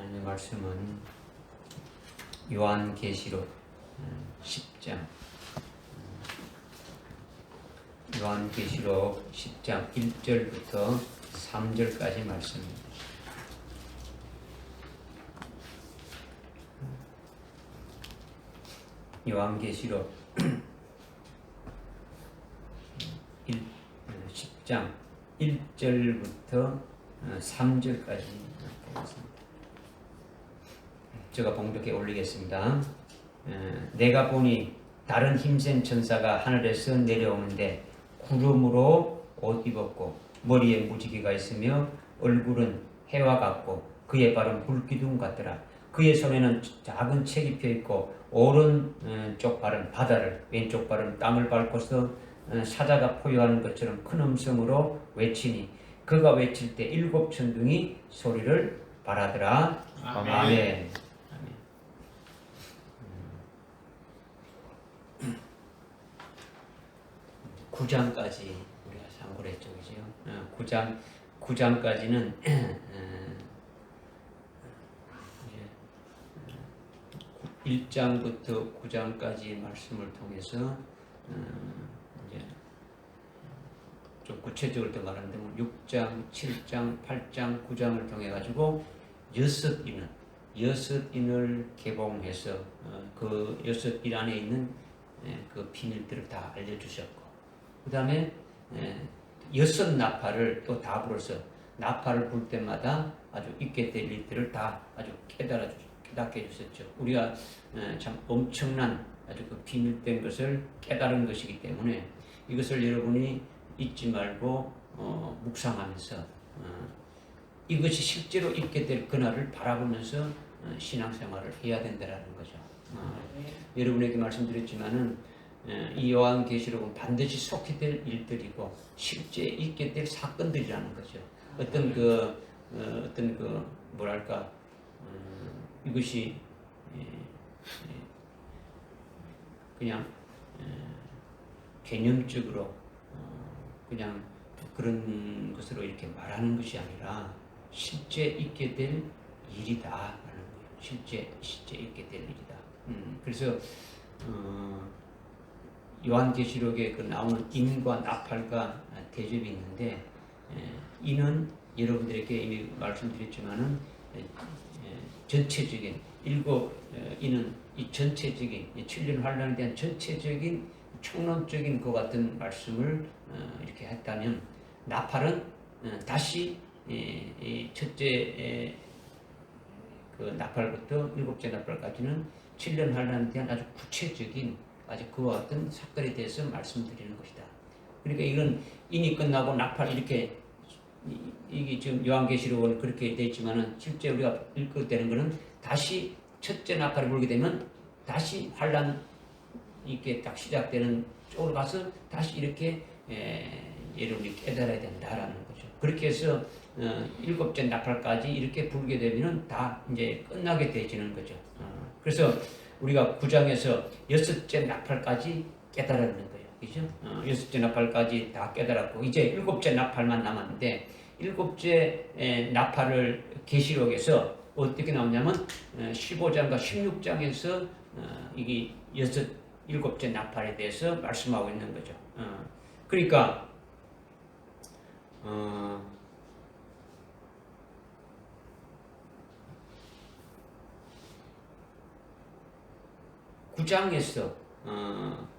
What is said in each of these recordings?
하나님의 말씀은 요한계시록 10장 요한계시록 10장 1절부터 3절까지 말씀입니다. 요한계시록 10장 1절부터 3절까지 보겠습니다. 제가 봉독해 올리겠습니다. 내가 보니 다른 힘센 천사가 하늘에서 내려오는데 구름으로 옷 입었고 머리에 무지개가 있으며 얼굴은 해와 같고 그의 발은 불기둥 같더라. 그의 손에는 작은 책이 펴있고 오른쪽 발은 바다를 왼쪽 발은 땅을 밟고서 사자가 포효하는 것처럼 큰 음성으로 외치니 그가 외칠 때 일곱 천둥이 소리를 발하더라. 아멘. 아멘. 9장까지 우리가 참고를 했죠, 그죠? 9장까지는 1장부터 9장까지 말씀을 통해서 이제 좀 구체적으로 더 말하는데 6장, 7장, 8장, 9장을 통해 가지고 여섯 인을 개봉해서 그 여섯 인 안에 있는 그 비밀들을 다 알려주셨고, 그 다음에 여섯 나팔을 또 다 불어서 나팔을 불 때마다 아주 있게 될 일들을 다 아주 깨닫게 해주셨죠. 우리가 참 엄청난 아주 그 비밀된 것을 깨달은 것이기 때문에 이것을 여러분이 잊지 말고 묵상하면서 이것이 실제로 있게 될 그날을 바라보면서 신앙생활을 해야 된다는 거죠. 여러분에게 말씀드렸지만은 이 요한계시록은 반드시 속히 될 일들이고 실제 있게 될 사건들이라는 거죠. 어떤 뭐랄까 이것이 그냥 개념적으로 그냥 그런 것으로 이렇게 말하는 것이 아니라 실제 있게 될 일이다라는 거예요. 실제 있게 될 일이다. 그래서 요한계시록에 그 나오는 인과 나팔과 대접이 있는데, 인은 여러분들에게 이미 말씀드렸지만은 전체적인 일곱 인은 이 전체적인 7년 환란에 대한 전체적인 총론적인 그 같은 말씀을 이렇게 했다면, 나팔은 다시 첫째 그 나팔부터 일곱째 나팔까지는 7년 환란에 대한 아주 구체적인 아주 그와 같은 사건에 대해서 말씀드리는 것이다. 그러니까 이건 인이 끝나고 나팔 이렇게 이게 지금 요한계시록은 그렇게 되어 있지만은 실제 우리가 읽게 되는 것은 다시 첫째 나팔을 불게 되면 다시 환란 이렇게 딱 시작되는 쪽으로 가서 다시 이렇게 여러분이 깨달아야 된다라는 거죠. 그렇게 해서 일곱째 나팔까지 이렇게 불게 되면은 다 이제 끝나게 되지는 거죠. 그래서 우리가 9장에서 여섯째 나팔까지 깨달았는 거예요. 그죠? 여섯째 나팔까지 다 깨달았고, 이제 일곱째 나팔만 남았는데, 일곱째 나팔을 계시록에서 어떻게 나오냐면, 15장과 16장에서 이게 일곱째 나팔에 대해서 말씀하고 있는 거죠. 그러니까,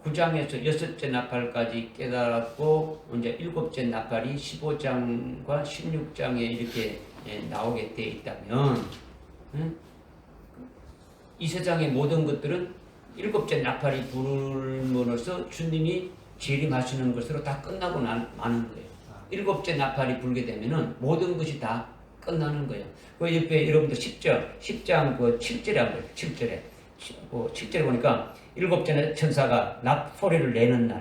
9장에서 여섯째 나팔까지 깨달았고, 이제 일곱째 나팔이 15장과 16장에 이렇게 나오게 되어 있다면, 이 세상의 모든 것들은 일곱째 나팔이 불므로써 주님이 재림하시는 것으로 다 끝나고 마는 거예요. 일곱째 나팔이 불게 되면은 모든 것이 다 끝나는 거예요. 그 옆에 여러분들 10장 그 7절에 한 거예요. 7절에 보니까 일곱째 천사가 소리를 내는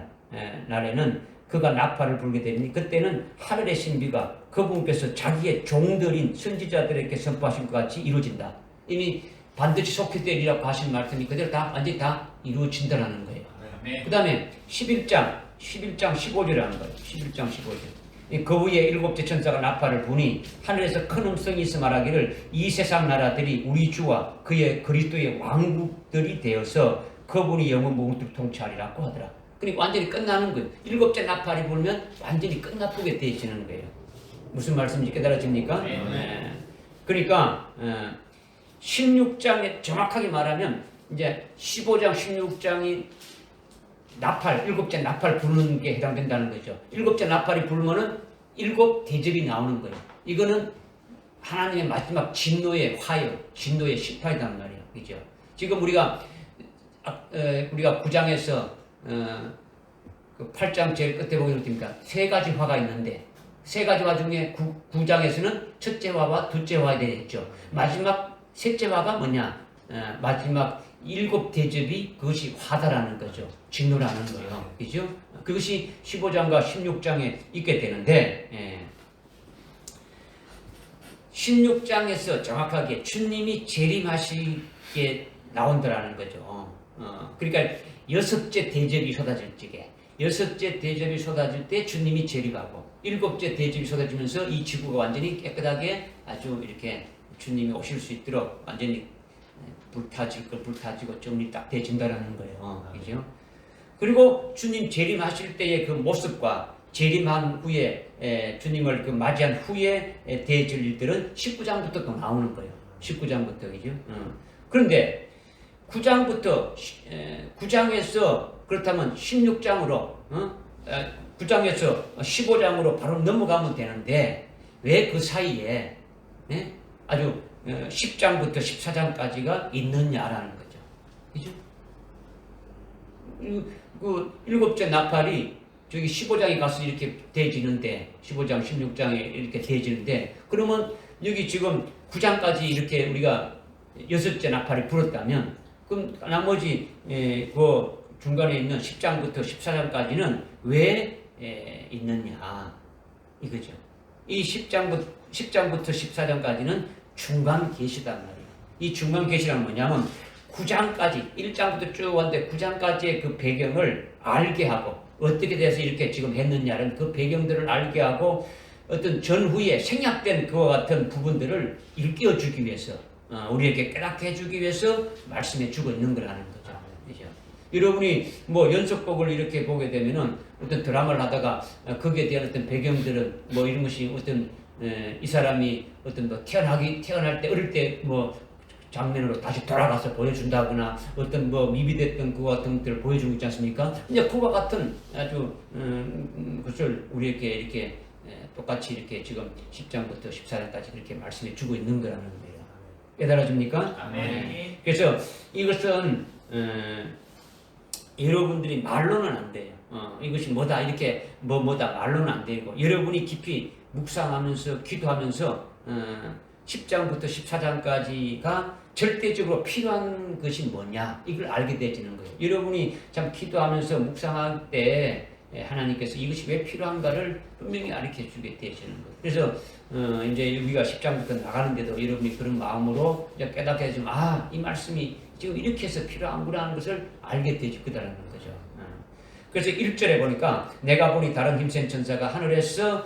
날에는 그가 나팔을 불게 되니 그때는 하늘의 신비가 그분께서 자기의 종들인 선지자들에게 선포하신 것 같이 이루어진다. 이미 반드시 속히 되리라고 하신 말씀이 그대로 다 완전히 다 이루어진다라는 거예요. 그 다음에 11장 15절에 하는 거예요. 11장 15절. 그 위에 일곱째 천사가 나팔을 부니 하늘에서 큰 음성이 있어 말하기를 이 세상 나라들이 우리 주와 그의 그리스도의 왕국들이 되어서 그분이 영원 무궁토록 통치하리라고 하더라. 그러니까 완전히 끝나는 거예요. 일곱째 나팔이 불면 완전히 끝나쁘게 되어지는 거예요. 무슨 말씀인지 깨달아집니까? 네. 그러니까 16장에 정확하게 말하면 이제 15장 16장이 나팔, 일곱째 나팔 부르는 게 해당된다는 거죠. 일곱째 나팔이 불면은 일곱 대접이 나오는 거예요. 이거는 하나님의 마지막 진노의 화요, 진노의 심판이란 말이에요. 그죠? 지금 우리가 9장에서 그 8장 제일 끝에 보면 어떻습니까? 세 가지 화가 있는데 세 가지 화 중에 9장에서는 첫째 화와 둘째 화가 되겠죠. 마지막 셋째 화가 뭐냐? 마지막 일곱 대접이 그것이 화다라는 거죠. 진노라는 거예요. 그죠? 그것이 15장과 16장에 있게 되는데 16장에서 정확하게 주님이 재림하시게 나온다라는 거죠. 그러니까 여섯째 대접이 쏟아질 적에 여섯째 대접이 쏟아질 때 주님이 재림하고 일곱째 대접이 쏟아지면서 이 지구가 완전히 깨끗하게 아주 이렇게 주님이 오실 수 있도록 완전히 불타질 걸 불타지고 정리 딱 되진다라는 거예요. 그죠? 그리고 주님 재림하실 때의 그 모습과 재림한 후에 주님을 그 맞이한 후에 되어질 일들은 19장부터 또 나오는 거예요. 19장부터 그죠? 그런데 9장에서 그렇다면 16장으로 9장에서 15장으로 바로 넘어가면 되는데 왜 그 사이에 아주 10장부터 14장까지가 있느냐라는 거죠. 그죠? 그 일곱째 나팔이 저기 15장에 가서 이렇게 대지는데 15장, 16장에 이렇게 대지는데 그러면 여기 지금 9장까지 이렇게 우리가 여섯째 나팔이 불었다면 그럼 나머지 그 중간에 있는 10장부터 14장까지는 왜 있느냐 이거죠. 이 10장부터 14장까지는 중간 계시단 말이에요. 이 중간 계시란 뭐냐면 9장까지 1장부터 쭉 왔는데 9장까지의 그 배경을 알게 하고 어떻게 돼서 이렇게 지금 했느냐는 그 배경들을 알게 하고 어떤 전후에 생략된 그와 같은 부분들을 일깨워 주기 위해서 우리에게 깨닫게 해주기 위해서 말씀해 주고 있는 거라는 거죠. 그죠? 여러분이 뭐 연속곡을 이렇게 보게 되면은 어떤 드라마를 하다가 거기에 대한 어떤 배경들은 뭐 이런 것이 어떤 이 사람이 어떤 뭐 태어날 때 어릴 때 뭐 장면으로 다시 돌아가서 보여준다거나 어떤 뭐 미비됐던 그와 같은 것들을 보여주고 있지 않습니까? 이제 그와 같은 아주 것을 우리에게 이렇게 똑같이 이렇게 지금 10장부터 14장까지 그렇게 말씀해 주고 있는 거라는 거예요. 깨달아집니까? 네. 그래서 이것은 여러분들이 말로는 안 돼요. 이것이 뭐다 이렇게 뭐다 말로는 안 되고 여러분이 깊이 묵상하면서 기도하면서 10장부터 14장까지가 절대적으로 필요한 것이 뭐냐 이걸 알게 되지는 거예요. 여러분이 참 기도하면서 묵상할 때 하나님께서 이것이 왜 필요한가를 분명히 가르쳐 주게 되시는 거예요. 그래서 이제 우리가 10장부터 나가는데도 여러분이 그런 마음으로 깨닫게 해주면 이 말씀이 지금 이렇게 해서 필요한구나 하는 것을 알게 되실 거다라는 거죠. 그래서 1절에 보니까 내가 보니 다른 힘센 천사가 하늘에서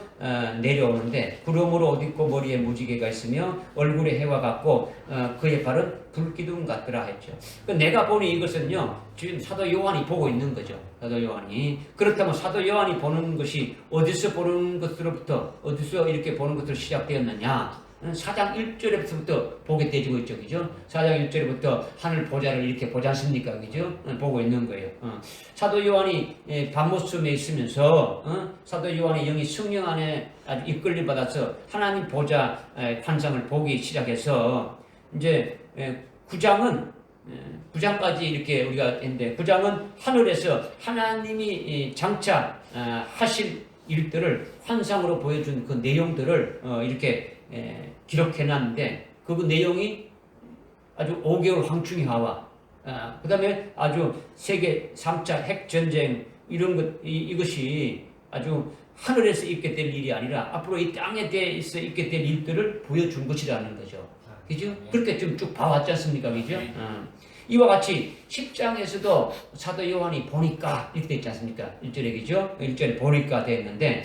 내려오는데 구름으로 옷 입고 머리에 무지개가 있으며 얼굴에 해와 같고 그의 발은 불기둥 같더라 했죠. 내가 보니 이것은요 지금 사도 요한이 보고 있는 거죠. 사도 요한이. 그렇다면 사도 요한이 보는 것이 어디서 보는 것으로부터 어디서 이렇게 보는 것으로 시작되었느냐. 4장 1절부터 보게 되지고 있죠. 그죠? 4장 1절부터 하늘 보좌를 이렇게 보지 않습니까? 그죠? 보고 있는 거예요. 사도 요한이 밤모섬에 있으면서 사도 요한의 영이 성령 안에 아주 이끌림 받아서 하나님 보좌 환상을 보기 시작해서 이제 9장까지 이렇게 우리가 했는데 9장은 하늘에서 하나님이 장차 하실 일들을 환상으로 보여준 그 내용들을 이렇게 기록해놨는데 그 내용이 아주 5개월 황충이 하와 그 다음에 아주 세계 3차 핵전쟁 이런 것 이것이 아주 하늘에서 있게 될 일이 아니라 앞으로 이 땅에 대해서 있게 될 일들을 보여준 것이라는 거죠. 그죠? 그렇게 좀 쭉 봐왔지 않습니까? 그죠? 이와 같이 10장에서도 사도 요한이 보니까 이렇게 되어 있지 않습니까? 1절에 그죠? 1절에 보니까 되어 있는데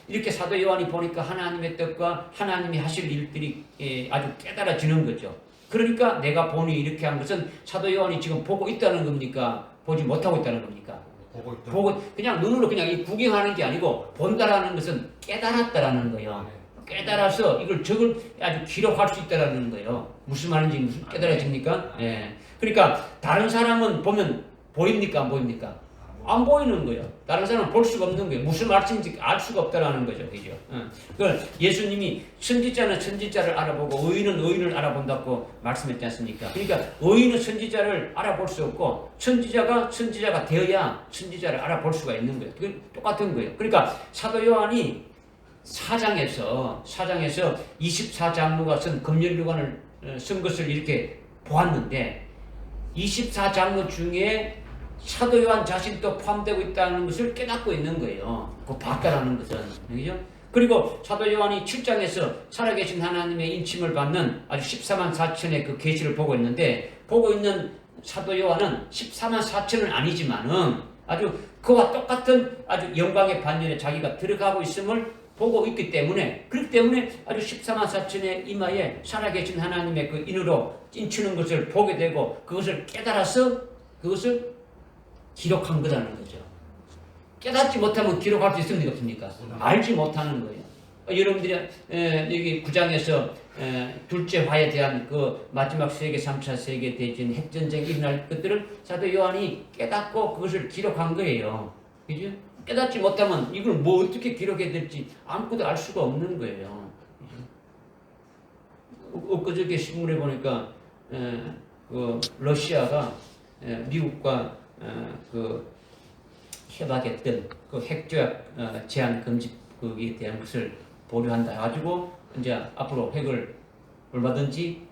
이렇게 사도 요한이 보니까 하나님의 뜻과 하나님이 하실 일들이 아주 깨달아지는 거죠. 그러니까 내가 보니 이렇게 한 것은 사도 요한이 지금 보고 있다는 겁니까? 보지 못하고 있다는 겁니까? 보고 그냥 눈으로 그냥 구경하는 게 아니고 본다라는 것은 깨달았다라는 거예요. 깨달아서 이걸 적을 아주 기록할 수 있다라는 거예요. 무슨 말인지 무슨 깨달아집니까? 예. 그러니까 다른 사람은 보면 보입니까? 안 보입니까? 안 보이는 거예요. 다른 사람은 볼 수가 없는 거예요. 무슨 말씀인지 알 수가 없다라는 거죠. 그죠? 그걸 예수님이 선지자는 선지자를 알아보고 의인은 의인을 알아본다고 말씀했지 않습니까? 그러니까 의인은 선지자를 알아볼 수 없고 선지자가 되어야 선지자를 알아볼 수가 있는 거예요. 그건 똑같은 거예요. 그러니까 사도 요한이 사장에서 24장로가 쓴 금연류관을 쓴 것을 이렇게 보았는데 24장로 중에 사도 요한 자신도 포함되고 있다는 것을 깨닫고 있는 거예요. 그 봤다라는 것은. 그죠? 그리고 사도 요한이 7장에서 살아계신 하나님의 인침을 받는 아주 14만 4천의 그 계시를 보고 있는데 보고 있는 사도 요한은 14만 4천은 아니지만은 아주 그와 똑같은 아주 영광의 반열에 자기가 들어가고 있음을 보고 있기 때문에 그렇기 때문에 아주 14만 4천의 이마에 살아계신 하나님의 그 인으로 찐치는 것을 보게 되고 그것을 깨달아서 그것을 기록한 거라는 거죠. 깨닫지 못하면 기록할 수 있습니까? 없습니까? 알지 못하는 거예요. 여러분들이 여기 9장에서 둘째 화에 대한 그 마지막 세계 3차 세계 대전 핵전쟁이 일어날 것들을 사도 요한이 깨닫고 그것을 기록한 거예요. 그죠? 깨닫지 못하면 이걸 뭐 어떻게 기록해야 될지 아무것도 알 수가 없는 거예요. 엊그저께 신문에 보니까 그 러시아가 미국과 그 협약했던 그 핵조약 제한 금지에 대한 것을 보류한다 해가지고 이제 앞으로 핵을 얼마든지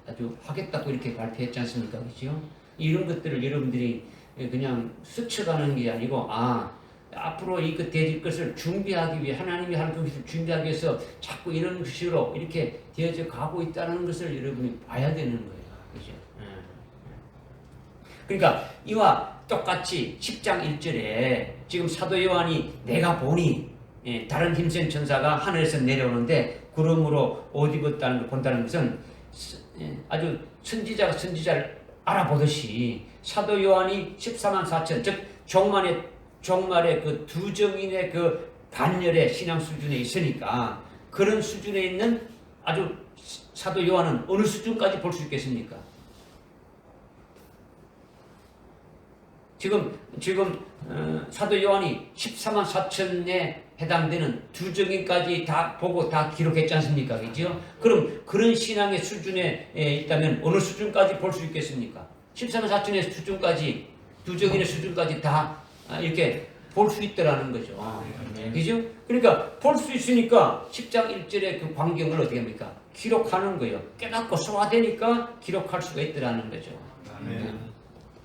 아주 하겠다고 이렇게 발표했지 않습니까? 그렇죠? 이런 것들을 여러분들이 그냥 스쳐가는 게 아니고 앞으로 이거 되질 것을 준비하기 위해 하나님이 할 것을 준비하기 위해서 자꾸 이런 식으로 이렇게 되어져 가고 있다는 것을 여러분이 봐야 되는 거예요. 그죠? 그러니까 이와 똑같이 10장 1절에 지금 사도 요한이 내가 보니 다른 힘센 천사가 하늘에서 내려오는데 구름으로 옷 입었다는 걸 본다는 것은 아주 선지자가 선지자를 알아보듯이 사도 요한이 14만 4천 즉 종말의 그 두 정인의 그 반열의 신앙 수준에 있으니까 그런 수준에 있는 아주 사도 요한은 어느 수준까지 볼 수 있겠습니까? 지금 사도 요한이 14만 4천에 해당되는 두 정인까지 다 보고 다 기록했지 않습니까? 그죠? 그럼 그런 신앙의 수준에 있다면 어느 수준까지 볼 수 있겠습니까? 14만 4천의 수준까지 두 정인의 수준까지 다 이렇게 볼 수 있더라는 거죠. 그죠? 그러니까 볼 수 있으니까 10장 1절의 그 광경을 어떻게 합니까? 기록하는 거예요. 깨닫고 소화되니까 기록할 수가 있더라는 거죠.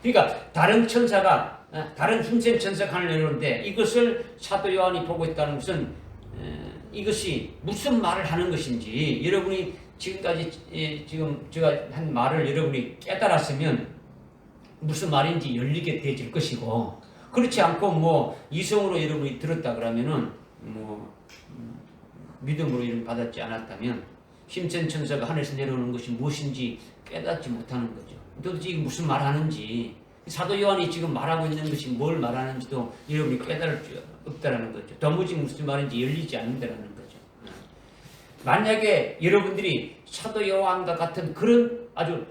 그러니까 다른 천사가 다른 힘센 천사가 하늘 내려오는데 이것을 사도 요한이 보고 있다는 것은 이것이 무슨 말을 하는 것인지 여러분이 지금까지 지금 제가 한 말을 여러분이 깨달았으면 무슨 말인지 열리게 되질 것이고 그렇지 않고 뭐 이성으로 여러분이 들었다 그러면은 뭐 믿음으로 이름 받았지 않았다면 힘센 천사가 하늘에서 내려오는 것이 무엇인지 깨닫지 못하는 거죠. 도대체 이게 무슨 말하는지 사도 요한이 지금 말하고 있는 것이 뭘 말하는지도 여러분이 깨달을 수 없다라는 거죠. 도무지 무슨 말인지 열리지 않는다라는 거죠. 만약에 여러분들이 사도 요한과 같은 그런 아주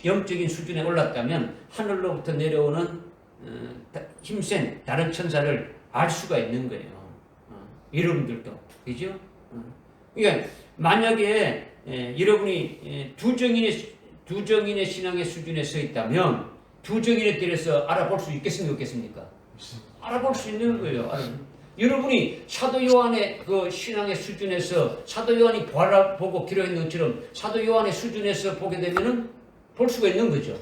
영적인 수준에 올랐다면 하늘로부터 내려오는 힘센 다른 천사를 알 수가 있는 거예요. 여러분들도 그죠? 그러니까 만약에 여러분이 두 정인의 신앙의 수준에 서 있다면 두 정인에 대해서 알아볼 수 있겠습니까? 없겠습니까? 알아볼 수 있는 거예요. 여러분이 사도 요한의 그 신앙의 수준에서 사도 요한이 보고 기록했는 것처럼 사도 요한의 수준에서 보게 되면은 볼 수가 있는 거죠.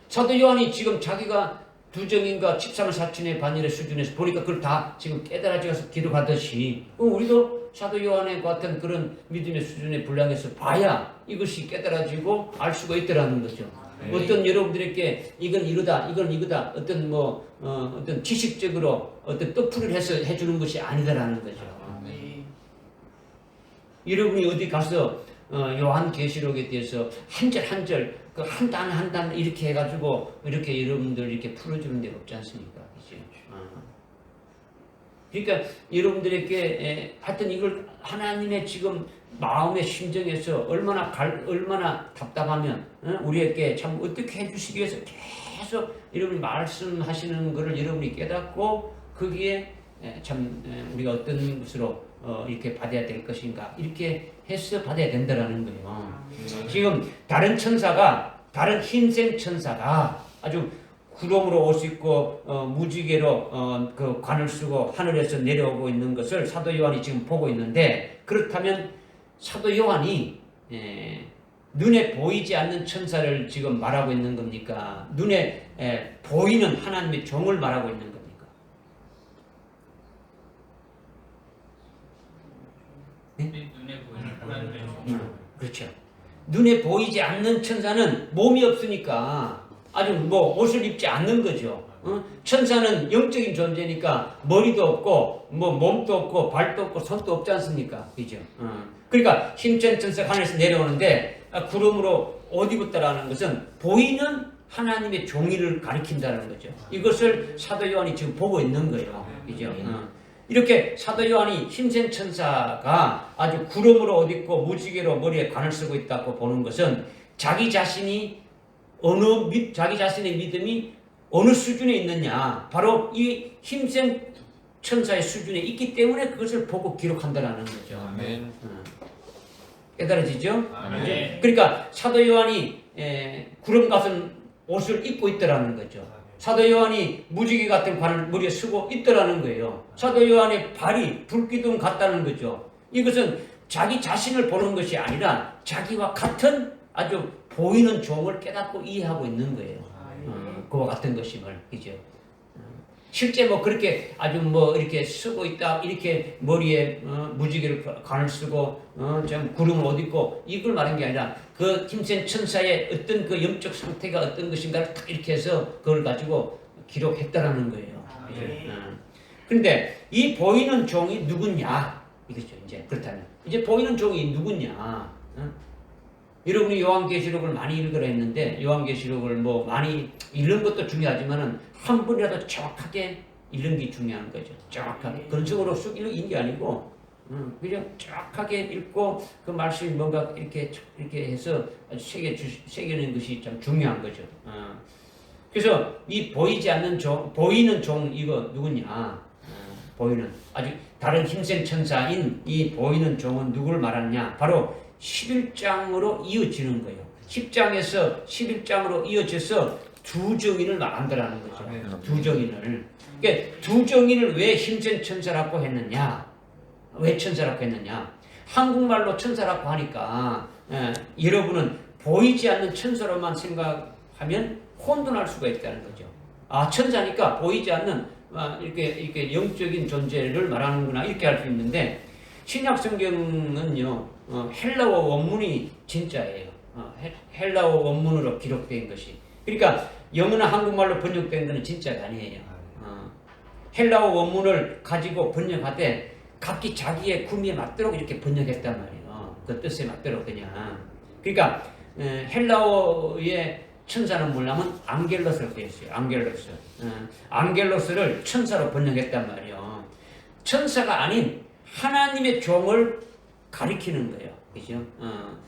사도 요한이 지금 자기가 두 정인과 14만 4천의 반열의 수준에서 보니까 그걸 다 지금 깨달아져서 기록하듯이 우리도 사도 요한의 같은 그런 믿음의 수준의 분량에서 봐야 이것이 깨달아지고 알 수가 있더라는 거죠. 어떤 여러분들에게 이건 이거다, 이건 이거다, 어떤 어떤 지식적으로 어떤 떡풀을 해서 해주는 것이 아니다라는 거죠. 여러분이 어디 가서 요한계시록에 대해서 한 절 한 절, 그 한 단 한 단 이렇게 해가지고 이렇게 여러분들 이렇게 풀어주는 데 없지 않습니까? 그죠? 그러니까 여러분들에게 하여튼 이걸 하나님의 지금 마음의 심정에서 얼마나 답답하면 우리에게 참 어떻게 해주시기 위해서 계속 여러분이 말씀하시는 것을 여러분이 깨닫고 거기에 참 우리가 어떤 것으로 이렇게 받아야 될 것인가 이렇게 해서 받아야 된다라는 거예요. 지금 다른 흰생 천사가 아주 구름으로 옷 입고 무지개로 그 관을 쓰고 하늘에서 내려오고 있는 것을 사도 요한이 지금 보고 있는데, 그렇다면 사도 요한이 눈에 보이지 않는 천사를 지금 말하고 있는 겁니까? 눈에 보이는 하나님의 종을 말하고 있는 겁니까? 네? 눈에 보이는 하나님의 종. 그렇죠. 눈에 보이지 않는 천사는 몸이 없으니까 아주 옷을 입지 않는 거죠. 천사는 영적인 존재니까 머리도 없고 몸도 없고 발도 없고 손도 없지 않습니까? 그죠? 그러니까 힘찬 천사가 하늘에서 내려오는데 구름으로 옷 입었다라는 것은 보이는 하나님의 종이를 가리킨다는 거죠. 이것을 사도 요한이 지금 보고 있는 거예요. 그죠? 이렇게 사도 요한이 힘센 천사가 아주 구름으로 옷 입고 무지개로 머리에 관을 쓰고 있다고 보는 것은 자기 자신의 믿음이 어느 수준에 있느냐, 바로 이 힘센 천사의 수준에 있기 때문에 그것을 보고 기록한다라는 거죠. 아멘. 깨달아지죠? 아멘. 그러니까 사도 요한이 구름 같은 옷을 입고 있더라는 거죠. 사도 요한이 무지개 같은 관을 머리에 쓰고 있더라는 거예요. 사도 요한의 발이 불기둥 같다는 거죠. 이것은 자기 자신을 보는 것이 아니라 자기와 같은 아주 보이는 종을 깨닫고 이해하고 있는 거예요. 그와 같은 것임을, 그죠? 실제 그렇게 아주 이렇게 쓰고 있다, 이렇게 머리에 무지개를 관을 쓰고 좀 구름을 옷 입고 이걸 말한 게 아니라 그 힘센 천사의 어떤 그 영적 상태가 어떤 것인가를 딱 이렇게 해서 그걸 가지고 기록했다라는 거예요. 그런데 이 보이는 종이 누구냐 이거죠. 이제 그렇다면 이제 보이는 종이 누구냐? 여러분이 요한계시록을 많이 읽으라 했는데 요한계시록을 많이 읽는 것도 중요하지만은 한 번이라도 정확하게 읽는 게 중요한 거죠. 정확하게 그런 식으로 쑥 읽는 게 아니고 그냥 정확하게 읽고 그 말씀이 뭔가 이렇게 해서 아주 새겨내는 것이 참 중요한 거죠. 그래서 이 보이는 종 이거 누구냐? 보이는 아주 다른 힘센 천사인 이 보이는 종은 누구를 말하느냐? 바로 11장으로 이어지는 거예요. 10장에서 11장으로 이어져서 두 정인을 말한다라는 거죠. 두 정인을. 그러니까 두 정인을 왜 힘센 천사라고 했느냐? 왜 천사라고 했느냐? 한국말로 천사라고 하니까 여러분은 보이지 않는 천사로만 생각하면 혼돈할 수가 있다는 거죠. 천사니까 보이지 않는 이렇게 영적인 존재를 말하는구나 이렇게 할 수 있는데 신약 성경은요. 헬라어 원문이 진짜예요. 헬라어 원문으로 기록된 것이. 그러니까 영어나 한국말로 번역된 것은 진짜가 아니에요. 헬라어 원문을 가지고 번역하되 각기 자기의 구미에 맞도록 이렇게 번역했단 말이에요. 그 뜻에 맞도록 그냥. 그러니까 헬라어의 천사는 뭐냐면 앙겔로스로 되어 있어요. 앙겔로스. 앙겔로스를 천사로 번역했단 말이에요. 천사가 아닌 하나님의 종을 가리키는 거예요. 그죠?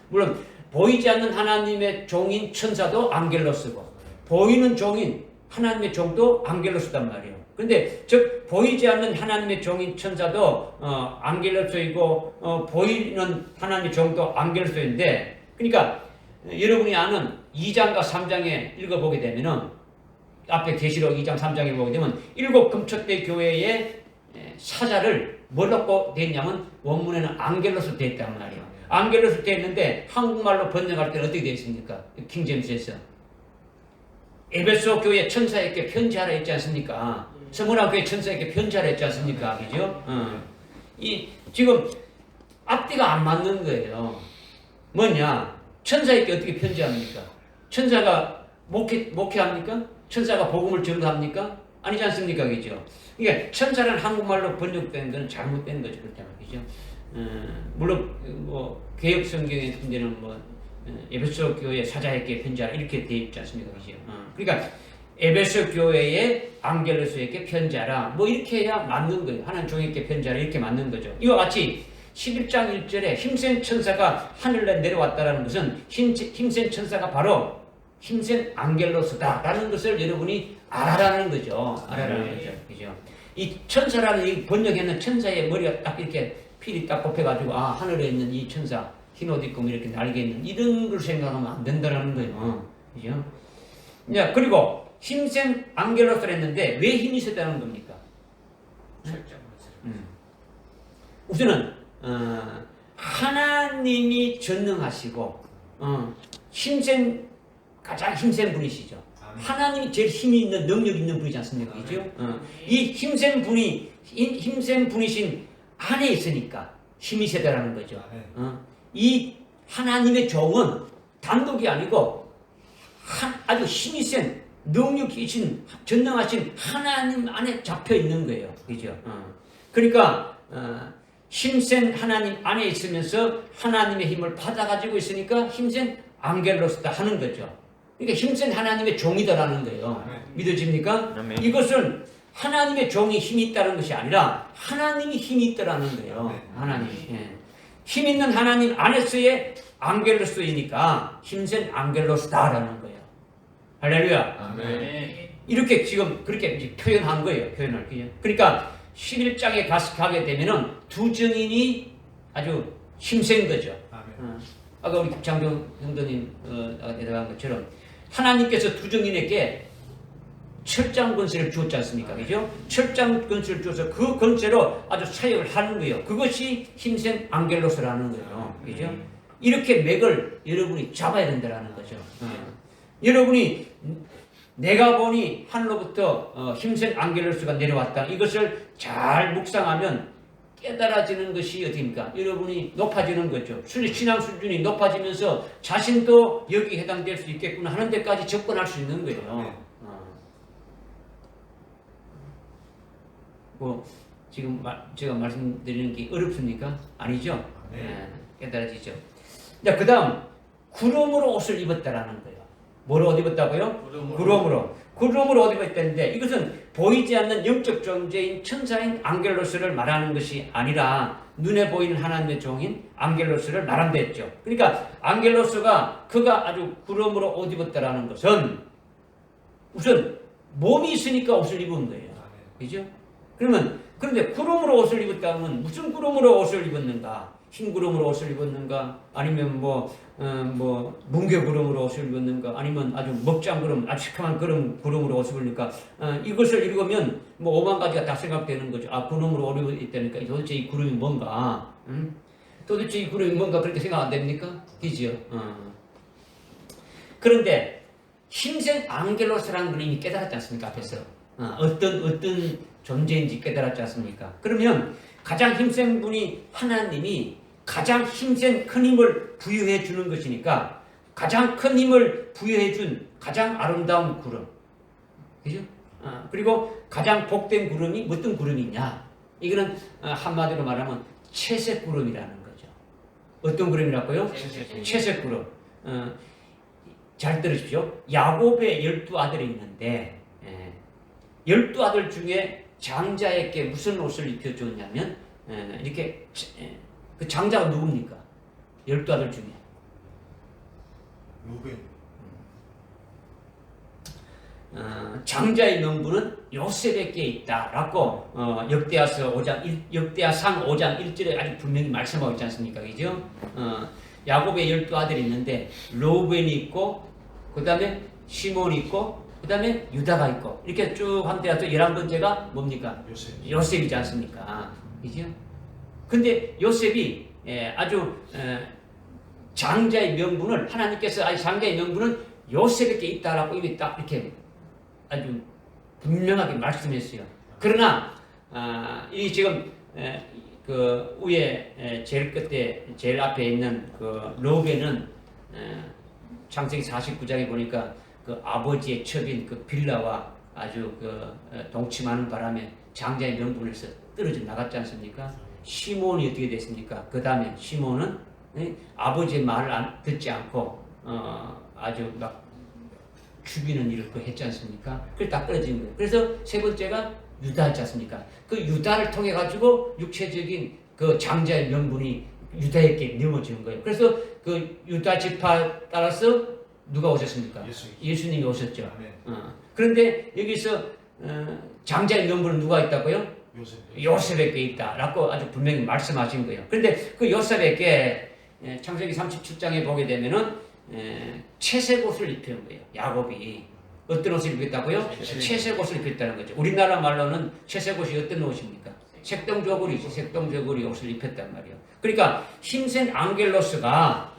물론 보이지 않는 하나님의 종인 천사도 앙겔로스고 보이는 종인 하나님의 종도 앙겔로스단 말이에요. 근데 즉 보이지 않는 하나님의 종인 천사도 앙겔로스이고 보이는 하나님의 종도 앙겔로스인데, 그러니까 여러분이 아는 2장과 3장에 읽어보게 되면은 앞에 계시록 2장 3장에 보게 되면 일곱 금초대 교회의 사자를 뭐라고 되어 있냐면 원문에는 앙겔로스 되어 있단 말이에요. 앙겔로스 되어 있는데 한국말로 번역할 때는 어떻게 되어 있습니까? 킹제임스에서 에베소 교회 천사에게 편지하라 했지 않습니까? 스무나 교회 천사에게 편지하라 했지 않습니까? 그죠? 이 지금 앞뒤가 안 맞는 거예요. 뭐냐? 천사에게 어떻게 편지합니까? 천사가 목회합니까? 천사가 복음을 전도합니까? 아니지 않습니까? 그죠? 그러니까 천사라는 한국말로 번역된 건 잘못된 거죠. 그렇게 말이죠. 물론 뭐 개혁 성경에 이제는 뭐 에베소 교회 사자에게 편지하라 이렇게 되어 있지 않습니까? 그죠? 그러니까 에베소 교회의 안겔로스에게 편지하라 뭐 이렇게 해야 맞는 거예요. 하나님 종에게 편지하라 이렇게 맞는 거죠. 이와 같이 11장 1절에 힘센 천사가 하늘에 내려왔다라는 것은 힘센 천사가 바로 힘센 안겔로스다라는 것을 여러분이 알아라는 거죠. 알아라는 거죠. 그죠? 이 천사라는 이 번역에는 천사의 머리가 딱 이렇게 필이 딱 뽑혀가지고 아 하늘에 있는 이 천사 흰 옷 입고 이렇게 날개 있는 이런 걸 생각하면 안 된다라는 거예요. 그죠? 자 그리고 힘센 안겔로스를 했는데 왜 힘이 세다는 겁니까? 우선은 하나님이 전능하시고 가장 힘센 분이시죠. 하나님이 제일 힘이 있는 능력 있는 분이지 않습니까? 그죠? 이 힘센 분이신 안에 있으니까 힘이 세다라는 거죠. 이 하나님의 종은 단독이 아니고 아주 힘이 센 능력이 있신 전능하신 하나님 안에 잡혀 있는 거예요. 그죠? 그러니까 힘센 하나님 안에 있으면서 하나님의 힘을 받아가지고 있으니까 힘센 안겔로스다 하는 거죠. 그러니까 힘센 하나님의 종이다라는 거예요. 믿어집니까? 이것은 하나님의 종이 힘이 있다는 것이 아니라 하나님이 힘이 있다라는 거예요. 하나님이. 힘 있는 하나님 안에서의 안겔로스이니까 힘센 안겔로스다라는 거예요. 할렐루야. 아멘. 이렇게 지금 그렇게 표현한 거예요. 표현을. 그러니까 11장에 가게 되면은 두 증인이 아주 힘센 거죠. 아까 우리 장경 형도님 대답한 것처럼 하나님께서 두 증인에게 철장 권세를 주었지 않습니까? 그죠? 철장 권세를 주어서 그 권세로 아주 사역을 하는 거예요. 그것이 힘센 안겔로스라는 거예요. 그죠? 이렇게 맥을 여러분이 잡아야 된다는 거죠. 여러분이 내가 보니 하늘로부터 힘센 안겔로스가 내려왔다. 이것을 잘 묵상하면 깨달아지는 것이 어디입니까? 여러분이 높아지는 거죠. 신앙 수준이 높아지면서 자신도 여기 해당될 수 있겠구나 하는 데까지 접근할 수 있는 거예요. 뭐 지금 제가 말씀드리는 게 어렵습니까? 아니죠? 깨달아지죠. 자, 그 다음 구름으로 옷을 입었다라는 거예요. 뭐로 옷 입었다고요? 구름으로 옷 입었다는데 이것은 보이지 않는 영적 존재인 천사인 안겔로스를 말하는 것이 아니라 눈에 보이는 하나님의 종인 안겔로스를 말한다 했죠. 그러니까 안겔로스가 그가 아주 구름으로 옷 입었다라는 것은 우선 몸이 있으니까 옷을 입은 거예요. 그죠? 그런데 구름으로 옷을 입었다면 무슨 구름으로 옷을 입었는가? 흰 구름으로 옷을 입었는가? 아니면 뭉게 구름으로 옷을 입었는가? 아니면 아주 먹장 구름, 아주 시큼한 구름으로 옷을 입으니까 이것을 읽으면 뭐 5만 가지가 다 생각되는 거죠. 아, 구름으로 옷을 입다니까 도대체 이 구름이 뭔가? 도대체 이 구름이 뭔가 그렇게 생각 안 됩니까? 그지요? 그런데 힘센 안겔로스라는 걸 이미 깨달았지 않습니까? 앞에서 어떤 존재인지 깨달았지 않습니까? 그러면 가장 힘센 분이 하나님이 가장 힘센 큰 힘을 부여해 주는 것이니까 가장 큰 힘을 부여해 준 가장 아름다운 구름, 그죠? 그리고 가장 복된 구름이 어떤 구름이냐? 이거는 한마디로 말하면 채색 구름이라는 거죠. 어떤 구름이라고요? 채색 구름. 잘 들으십시오. 야곱의 12아들이 있는데 12아들 중에 장자에게 무슨 옷을 입혀줬냐면 이렇게 그 장자가 누굽니까? 12아들 중에 루벤. 장자의 명분은 요셉에게 있다라고 역대하상 5장 1절에 아주 분명히 말씀하고 있지 않습니까? 그죠? 야곱의 12아들이 있는데 로벤이 있고 그 다음에 시몬이 있고 그 다음에 유다가 있고 이렇게 쭉 한대해서 11번째가 뭡니까? 요셉이지 않습니까? 그죠? 근데 요셉이 아주 장자의 명분을 하나님께서 아주 장자의 명분은 요셉에게 있다라고 이미 딱 이렇게 아주 분명하게 말씀했어요. 그러나 이 지금 그 위에 제일 끝에 제일 앞에 있는 그 로벤은 창세기 49장에 보니까 그 아버지의 첩인 그 빌라와 아주 동침하는 바람에 장자의 명분에서 떨어져 나갔지 않습니까? 시몬이 어떻게 됐습니까? 그 다음에 시몬은 아버지의 말을 듣지 않고 아주 막 죽이는 일을 했지 않습니까? 그래서 다 떨어진 거예요. 그래서 세 번째가 유다였지 않습니까? 그 유다를 통해 가지고 육체적인 그 장자의 명분이 유다에게 넘어지는 거예요. 그래서 그 유다 지파 따라서 누가 오셨습니까? 예수님이 오셨죠. 그런데 여기서 장자의 명분은 누가 있다고요? 요셉에게 있다라고 아주 분명히 말씀하신 거예요. 그런데 그 요셉에게 창세기 37장에 보게 되면은 채색 옷을 입힌 거예요. 야곱이 어떤 옷을 입혔다고요? 채색 옷을 입혔다는 거죠. 우리나라 말로는 채색 옷이 어떤 옷입니까? 색동저고리지. 색동저고리 옷을 입혔단 말이에요. 그러니까 힘센 앙겔로스가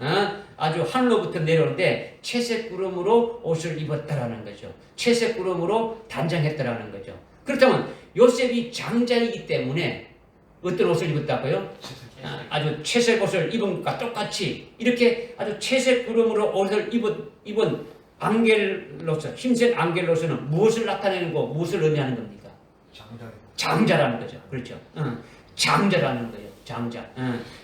아주 하늘로부터 내려오는데 채색 구름으로 옷을 입었다라는 거죠. 채색 구름으로 단장했다라는 거죠. 그렇다면 요셉이 장자이기 때문에 어떤 옷을 입었다고요? 아주 채색 옷을 입은 것과 똑같이 이렇게 아주 채색 구름으로 옷을 입은 앙겔로스, 힘센 앙겔로스는 무엇을 나타내는 거, 무엇을 의미하는 겁니까? 장자라는 거죠. 그렇죠. 장자라는 거예요. 장자.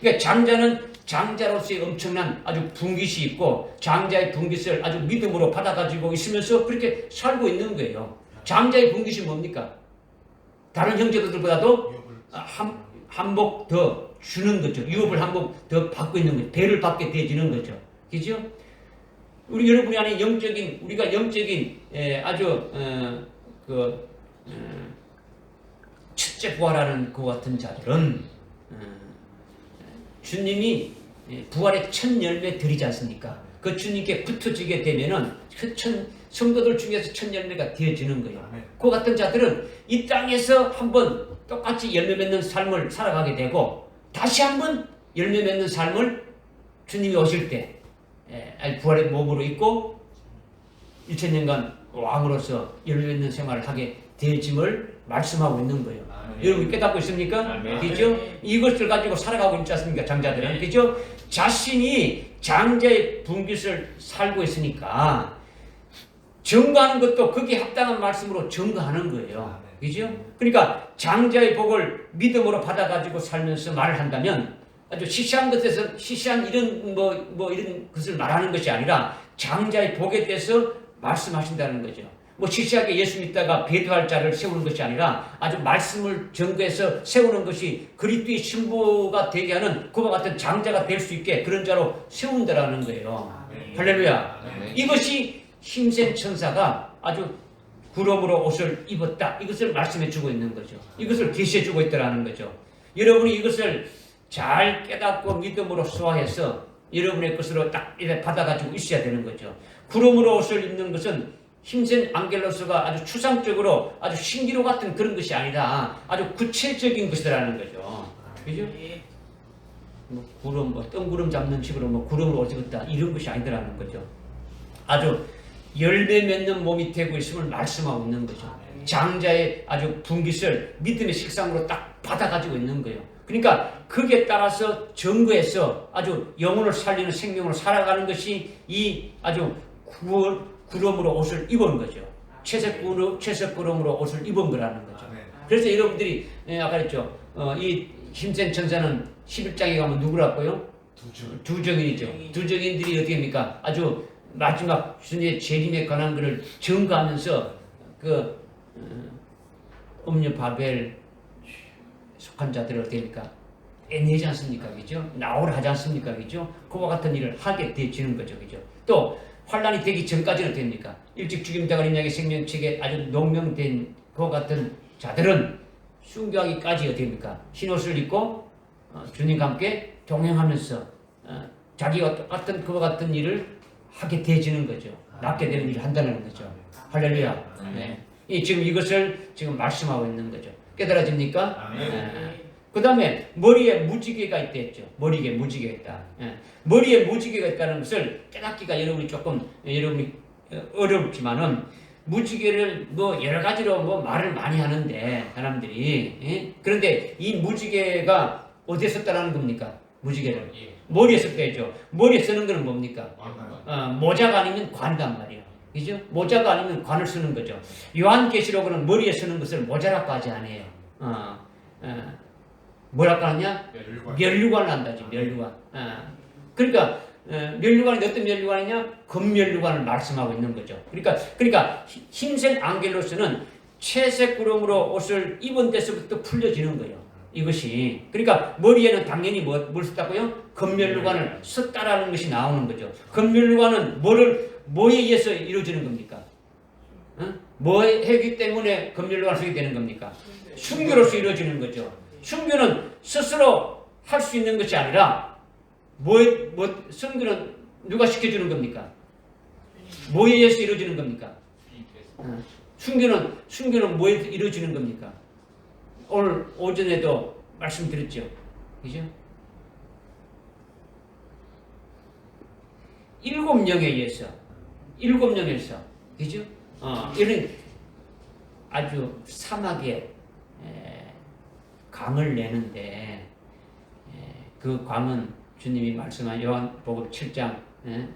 그러니까 장자는 장자로서의 엄청난 아주 분깃이 있고 장자의 분깃을 아주 믿음으로 받아가지고 있으면서 그렇게 살고 있는 거예요. 장자의 분깃이 뭡니까? 다른 형제들보다도 한복 더 주는 거죠. 유업을 한복 더 받고 있는 거죠. 배를 받게 되어지는 거죠. 그죠? 우리 여러분이 아닌 우리가 영적인 아주 첫째 부활하는 그 같은 자들은 주님이 부활의 첫 열매 드리지 않습니까? 그 주님께 붙어지게 되면은 그 성도들 중에서 첫 열매가 되어지는 거예요. 그 같은 자들은 이 땅에서 한번 똑같이 열매 맺는 삶을 살아가게 되고 다시 한번 열매 맺는 삶을 주님이 오실 때 부활의 몸으로 있고 2000년간 왕으로서 열매 맺는 생활을 하게 되어짐을 말씀하고 있는 거예요. 여러분 깨닫고 있습니까? 그죠? 이것을 가지고 살아가고 있지 않습니까? 장자들은. 그죠? 자신이 장자의 분깃을 살고 있으니까 증거하는 것도 거기에 합당한 말씀으로 증거하는 거예요. 그죠? 그러니까 장자의 복을 믿음으로 받아가지고 살면서 말을 한다면 아주 시시한 것에서 시시한 이런 이런 것을 말하는 것이 아니라 장자의 복에 대해서 말씀하신다는 거죠. 시시하게 예수 믿다가 배도할 자를 세우는 것이 아니라 아주 말씀을 전거해서 세우는 것이 그리스도의 신부가 되게 하는 그와 같은 장자가 될 수 있게 그런 자로 세운다라는 거예요. 할렐루야. 이것이 힘센 천사가 아주 구름으로 옷을 입었다. 이것을 말씀해 주고 있는 거죠. 이것을 계시해 주고 있다라는 거죠. 여러분이 이것을 잘 깨닫고 믿음으로 소화해서 여러분의 것으로 딱 이렇게 받아가지고 있어야 되는 거죠. 구름으로 옷을 입는 것은 힘센 앙겔로스가 아주 추상적으로 아주 신기루 같은 그런 것이 아니라 아주 구체적인 것이라는 거죠. 그죠? 구름, 뜬구름 잡는 식으로 구름을 옷 입었다. 이런 것이 아니더라는 거죠. 아주 열매 맺는 몸이 되고 있음을 말씀하고 있는 거죠. 장자의 아주 분깃을 믿음의 식상으로 딱 받아가지고 있는 거예요. 그러니까 거기에 따라서 증거해서 아주 영혼을 살리는 생명으로 살아가는 것이 이 아주 구름으로 옷을 입은 거죠. 채색 구름으로 옷을 입은 거라는 거죠. 그래서 여러분들이 아까 그랬죠. 이 힘센 천사는 11장에 가면 누구라고요? 두 정인이죠. 두 정인들이 어떻게 합니까? 아주 마지막 주님의 재림에 관한 것을 증거하면서 음녀 바벨 속한 자들을 어떻게 합니까? 애내지 않습니까? 그죠? 나오라 하지 않습니까? 그죠? 그와 같은 일을 하게 되지는 거죠. 그죠? 또 환란이 되기 전까지는 됩니까? 일찍 죽임 당한 인양의 생명책에 아주 농명된 그와 같은 자들은 순교하기까지 어떻게 합니까? 흰옷을 입고 주님과 함께 동행하면서 자기와 똑같은 그와 같은 일을 하게 되지는 거죠. 낫게 되는 일을 한다는 거죠. 할렐루야. 네. 지금 이것을 지금 말씀하고 있는 거죠. 깨달아집니까? 그 다음에 머리에 무지개가 있다 했죠. 머리에 무지개가 있다. 머리에 무지개가 있다는 것을 깨닫기가 여러분이 어렵지만은 무지개를 여러 가지로 말을 많이 하는데 사람들이 그런데 이 무지개가 어디에 썼다라는 겁니까? 무지개를 머리에 썼다죠. 머리에 쓰는 거는 뭡니까? 모자가 아니면 관단 말이에요. 그죠? 모자가 아니면 관을 쓰는 거죠. 요한계시록은 머리에 쓰는 것을 모자라까지 안 해요. 뭐랄까 하냐? 면류관을 한다지, 면류관. 그러니까 면류관이 어떤 면류관이냐? 금면류관을 말씀하고 있는 거죠. 그러니까 흰색 안겔로스는 채색 구름으로 옷을 입은 데서부터 풀려지는 거예요. 이것이. 그러니까 머리에는 당연히 뭘 썼다고요? 금면류관을 썼다라는 것이 나오는 거죠. 금면류관은 뭐에 의해서 이루어지는 겁니까? 뭐 했기 때문에 금면류관을 쓰게 되는 겁니까? 순교로서 이루어지는 거죠. 순교는 스스로 할 수 있는 것이 아니라 순교는 누가 시켜주는 겁니까? 뭐에 의해서 이루어지는 겁니까? 순교는 뭐에 이루어지는 겁니까? 오늘 오전에도 말씀드렸죠. 그죠? 7명에 의해서. 그죠? 이런 아주 사막에 강을 내는데 그 강은 주님이 말씀한 요한복음 7장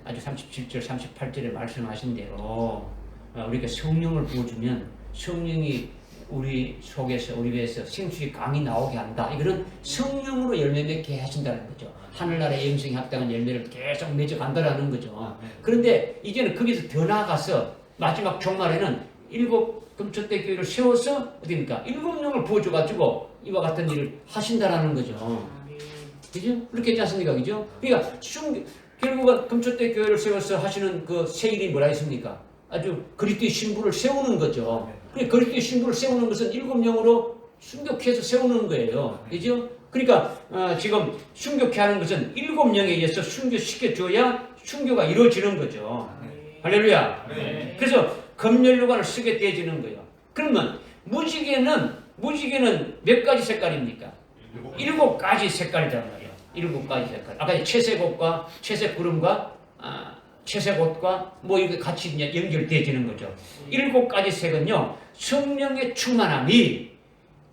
아주 37절 38절에 말씀하신 대로 우리가 성령을 부어주면 성령이 우리 속에서 우리 배에서 생수의 강이 나오게 한다. 이거는 성령으로 열매 맺게 하신다는 거죠. 하늘나라의 영생에 합당한 열매를 계속 맺어간다라는 거죠. 그런데 이제는 거기서 더 나아가서 마지막 종말에는 7 금초대 교회를 세워서 어디입니까? 7명을 부어줘가지고 이와 같은 일을 하신다라는 거죠. 그죠? 그렇게 했지 않습니까? 그죠? 그러니까 결국은 금초대 교회를 세워서 하시는 그 새 일이 뭐라 했습니까? 아주 그리스도의 신부를 세우는 거죠. 그리스도의 신부를 세우는 것은 7명으로 순교케 해서 세우는 거예요. 그죠? 그러니까 지금 순교케 하는 것은 7명에 의해서 순교시켜줘야 순교가 이루어지는 거죠. 할렐루야. 그래서 금면류관을 쓰게 되어지는 거예요. 그러면 무지개는 몇 가지 색깔입니까? 7가지 색깔이란 말이에요. 7가지 색깔. 아까 채색 옷과 채색 구름과 채색 옷과 뭐 이게 같이 연결되어지는 거죠. 7가지 색은요, 성령의 충만함이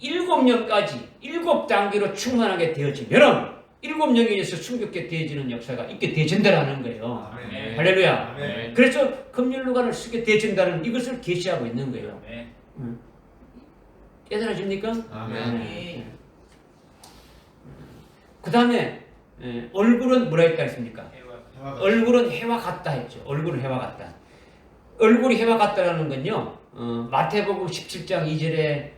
7명까지 7단계로 충만하게 되어지면 7명에 의해서 순교케 되어지는 역사가 있게 되어진다라는 거예요. 아멘. 할렐루야. 아멘. 그래서 금면류관을 쓰게 되어진다는 이것을 계시하고 있는 거예요. 깨달아집니까? 아멘. 그 다음에 얼굴은 뭐라 했다 했습니까? 얼굴은 해와 같다 했죠. 얼굴은 해와 같다. 얼굴이 해와 같다라는 건요, 마태복음 17장 2절에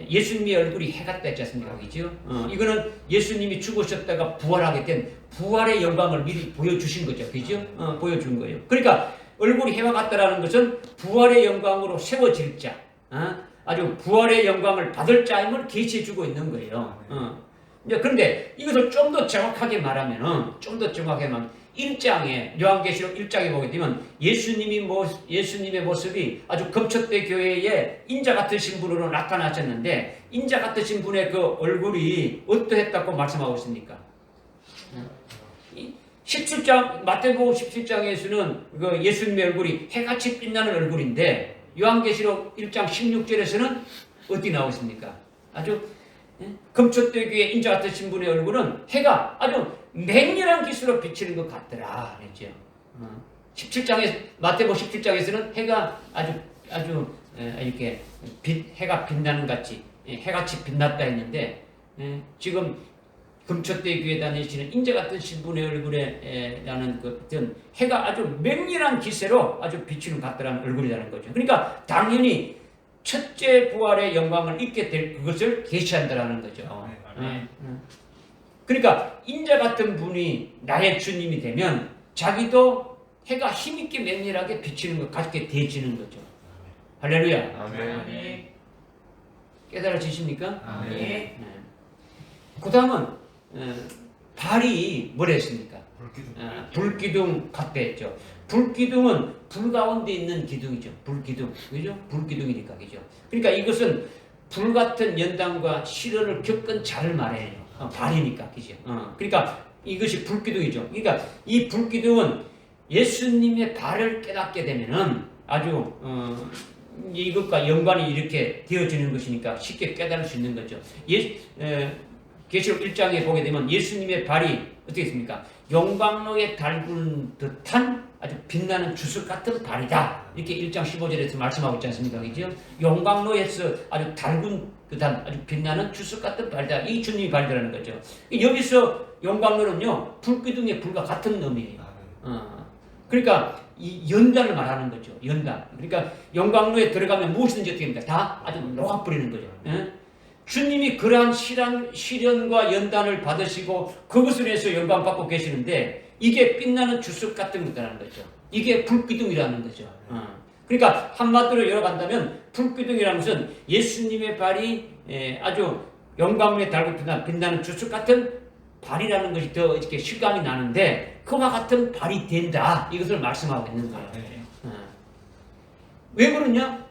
예수님의 얼굴이 해 같다 했지 않습니까? 그죠? 이거는 예수님이 죽으셨다가 부활하게 된 부활의 영광을 미리 보여주신 거죠. 그죠? 보여준 거예요. 그러니까 얼굴이 해와 같다라는 것은 부활의 영광으로 세워질 자, 아주 부활의 영광을 받을 자임을 계시해주고 있는 거예요. 그런데 이것을 좀 더 정확하게 말하면 1장에, 요한계시록 1장에 보게 되면 예수님의 모습이 아주 금초대 교회에 인자 같으신 분으로 나타나셨는데, 인자 같으신 분의 그 얼굴이 어떠했다고 말씀하고 있습니까? 17장, 마태복음 17장에서는 그 예수님의 얼굴이 해같이 빛나는 얼굴인데, 요한계시록 1장 16절에서는 어디 나오고 있습니까? 아주 금초대 교회 인자 같으신 분의 얼굴은 해가 아주 맹렬한 기수로 비치는 것 같더라 그랬죠. 17장에 마태복음 17장에서는 해가 아주 이렇게 해가 빛나는 같이 해같이 빛났다 했는데, 지금 금초대 교회 다니시는 인자 같으신 분의 얼굴에 나는 그 어떤 해가 아주 맹렬한 기세로 아주 비치는 것 같더라는 얼굴이라는 거죠. 그러니까 당연히 첫째 부활의 영광을 입게 될 그것을 계시한다라는 거죠. 그러니까 인자 같은 분이 나의 주님이 되면 자기도 해가 힘있게 맹렬하게 비치는 것 같게 되어지는 거죠. 할렐루야. 아멘. 깨달아지십니까? 아멘. 그 다음은 발이 뭐라 했습니까? 불기둥 같다 했죠. 불기둥은 불 가운데 있는 기둥이죠. 불기둥. 그죠? 불기둥이니까. 그죠? 그러니까 이것은 불 같은 연단과 시련을 겪은 자를 말해요. 발이니까. 그죠? 그러니까 이것이 불기둥이죠. 그러니까 이 불기둥은 예수님의 발을 깨닫게 되면은 아주, 이것과 연관이 이렇게 되어지는 것이니까 쉽게 깨달을 수 있는 거죠. 계시록 1장에 보게 되면 예수님의 발이 어떻게 했습니까? 용광로에 달군 듯한 아주 빛나는 주술 같은 발이다. 이렇게 1장 15절에서 말씀하고 있지 않습니까? 그죠? 용광로에서 아주 달군 듯한 아주 빛나는 주술 같은 발이다. 이 주님이 발이라는 거죠. 여기서 용광로는요, 불기둥의 불과 같은 의미예요. 그러니까 이 연단을 말하는 거죠. 연단. 그러니까 용광로에 들어가면 무엇이든지 어떻게 합니까? 다 아주 녹아버리는 거죠. 주님이 그러한 시련과 연단을 받으시고 그것을 위해서 영광받고 계시는데 이게 빛나는 주석 같은 거라는 거죠. 이게 불기둥이라는 거죠. 그러니까 한마디로 열어간다면 불기둥이라는 것은 예수님의 발이 아주 영광에 달고 빛나는 주석 같은 발이라는 것이 더 이렇게 실감이 나는데 그와 같은 발이 된다. 이것을 말씀하고 있는 거예요. 왜 그러냐?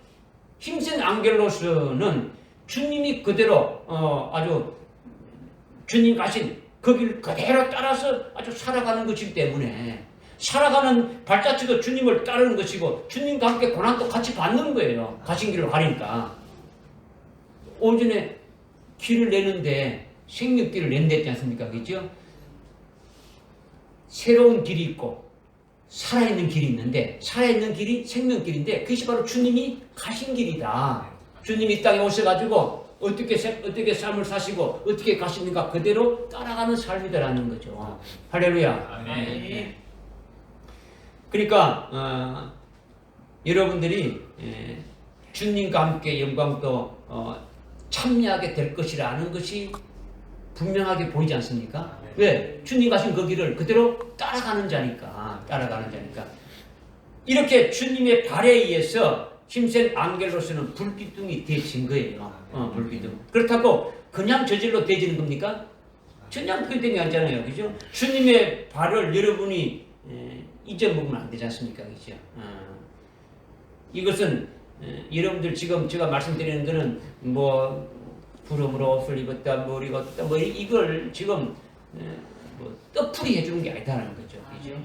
힘센 안겔로스는 주님이 그대로 아주 주님 가신 그 길 그대로 따라서 아주 살아가는 것이기 때문에 살아가는 발자취가 주님을 따르는 것이고 주님과 함께 고난도 같이 받는 거예요. 가신 길을 가니까. 오전에 길을 내는데 생명길을 낸다 했지 않습니까? 그죠? 새로운 길이 있고 살아있는 길이 있는데 살아있는 길이 생명길인데 그것이 바로 주님이 가신 길이다. 주님이 이 땅에 오셔가지고 어떻게 삶을 사시고 어떻게 가십니까? 그대로 따라가는 삶이다라는 거죠. 할렐루야. 아멘. 그러니까 여러분들이 주님과 함께 영광도 참여하게 될 것이라는 것이 분명하게 보이지 않습니까? 왜? 주님 가신 그 길을 그대로 따라가는 자니까. 이렇게 주님의 발에 의해서 힘센 안겔로스는 불기둥이 되어진 거예요. 불기둥. 그렇다고 그냥 저절로 되어지는 겁니까? 그냥 불기둥이 아니잖아요. 그죠? 주님의 발을 여러분이 잊어먹으면 안 되지 않습니까? 그죠? 이것은 여러분들 지금 제가 말씀드리는 거는 뭐 부름으로 옷을 입었다, 뭘 입었다, 뭐 이걸 지금 뭐 떡풀이 해주는 게 아니다라는 거죠. 그죠?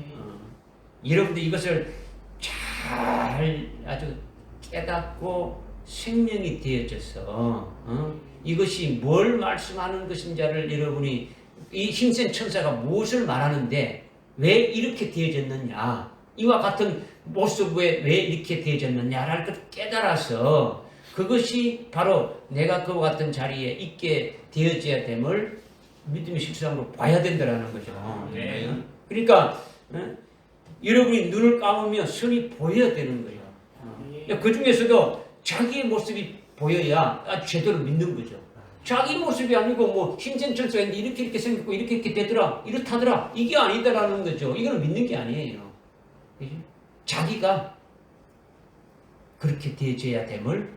여러분들 이것을 잘 아주 깨닫고 생명이 되어져서 이것이 뭘 말씀하는 것인지를 여러분이 이 힘센 천사가 무엇을 말하는데 왜 이렇게 되어졌느냐 이와 같은 모습에 왜 이렇게 되어졌느냐를 깨달아서 그것이 바로 내가 그와 같은 자리에 있게 되어져야 됨을 믿음의 실상으로 봐야 된다는 거죠. 네. 그러니까 여러분이 눈을 감으면 선이 보여야 되는 거예요. 그 중에서도 자기의 모습이 보여야 아주 제대로 믿는 거죠. 자기 모습이 아니고 뭐 힘센 천사가 있는데 이렇게 생겼고 이렇게 되더라, 이렇다더라 이게 아니다라는 거죠. 이거는 믿는 게 아니에요. 그죠? 자기가 그렇게 되어져야 됨을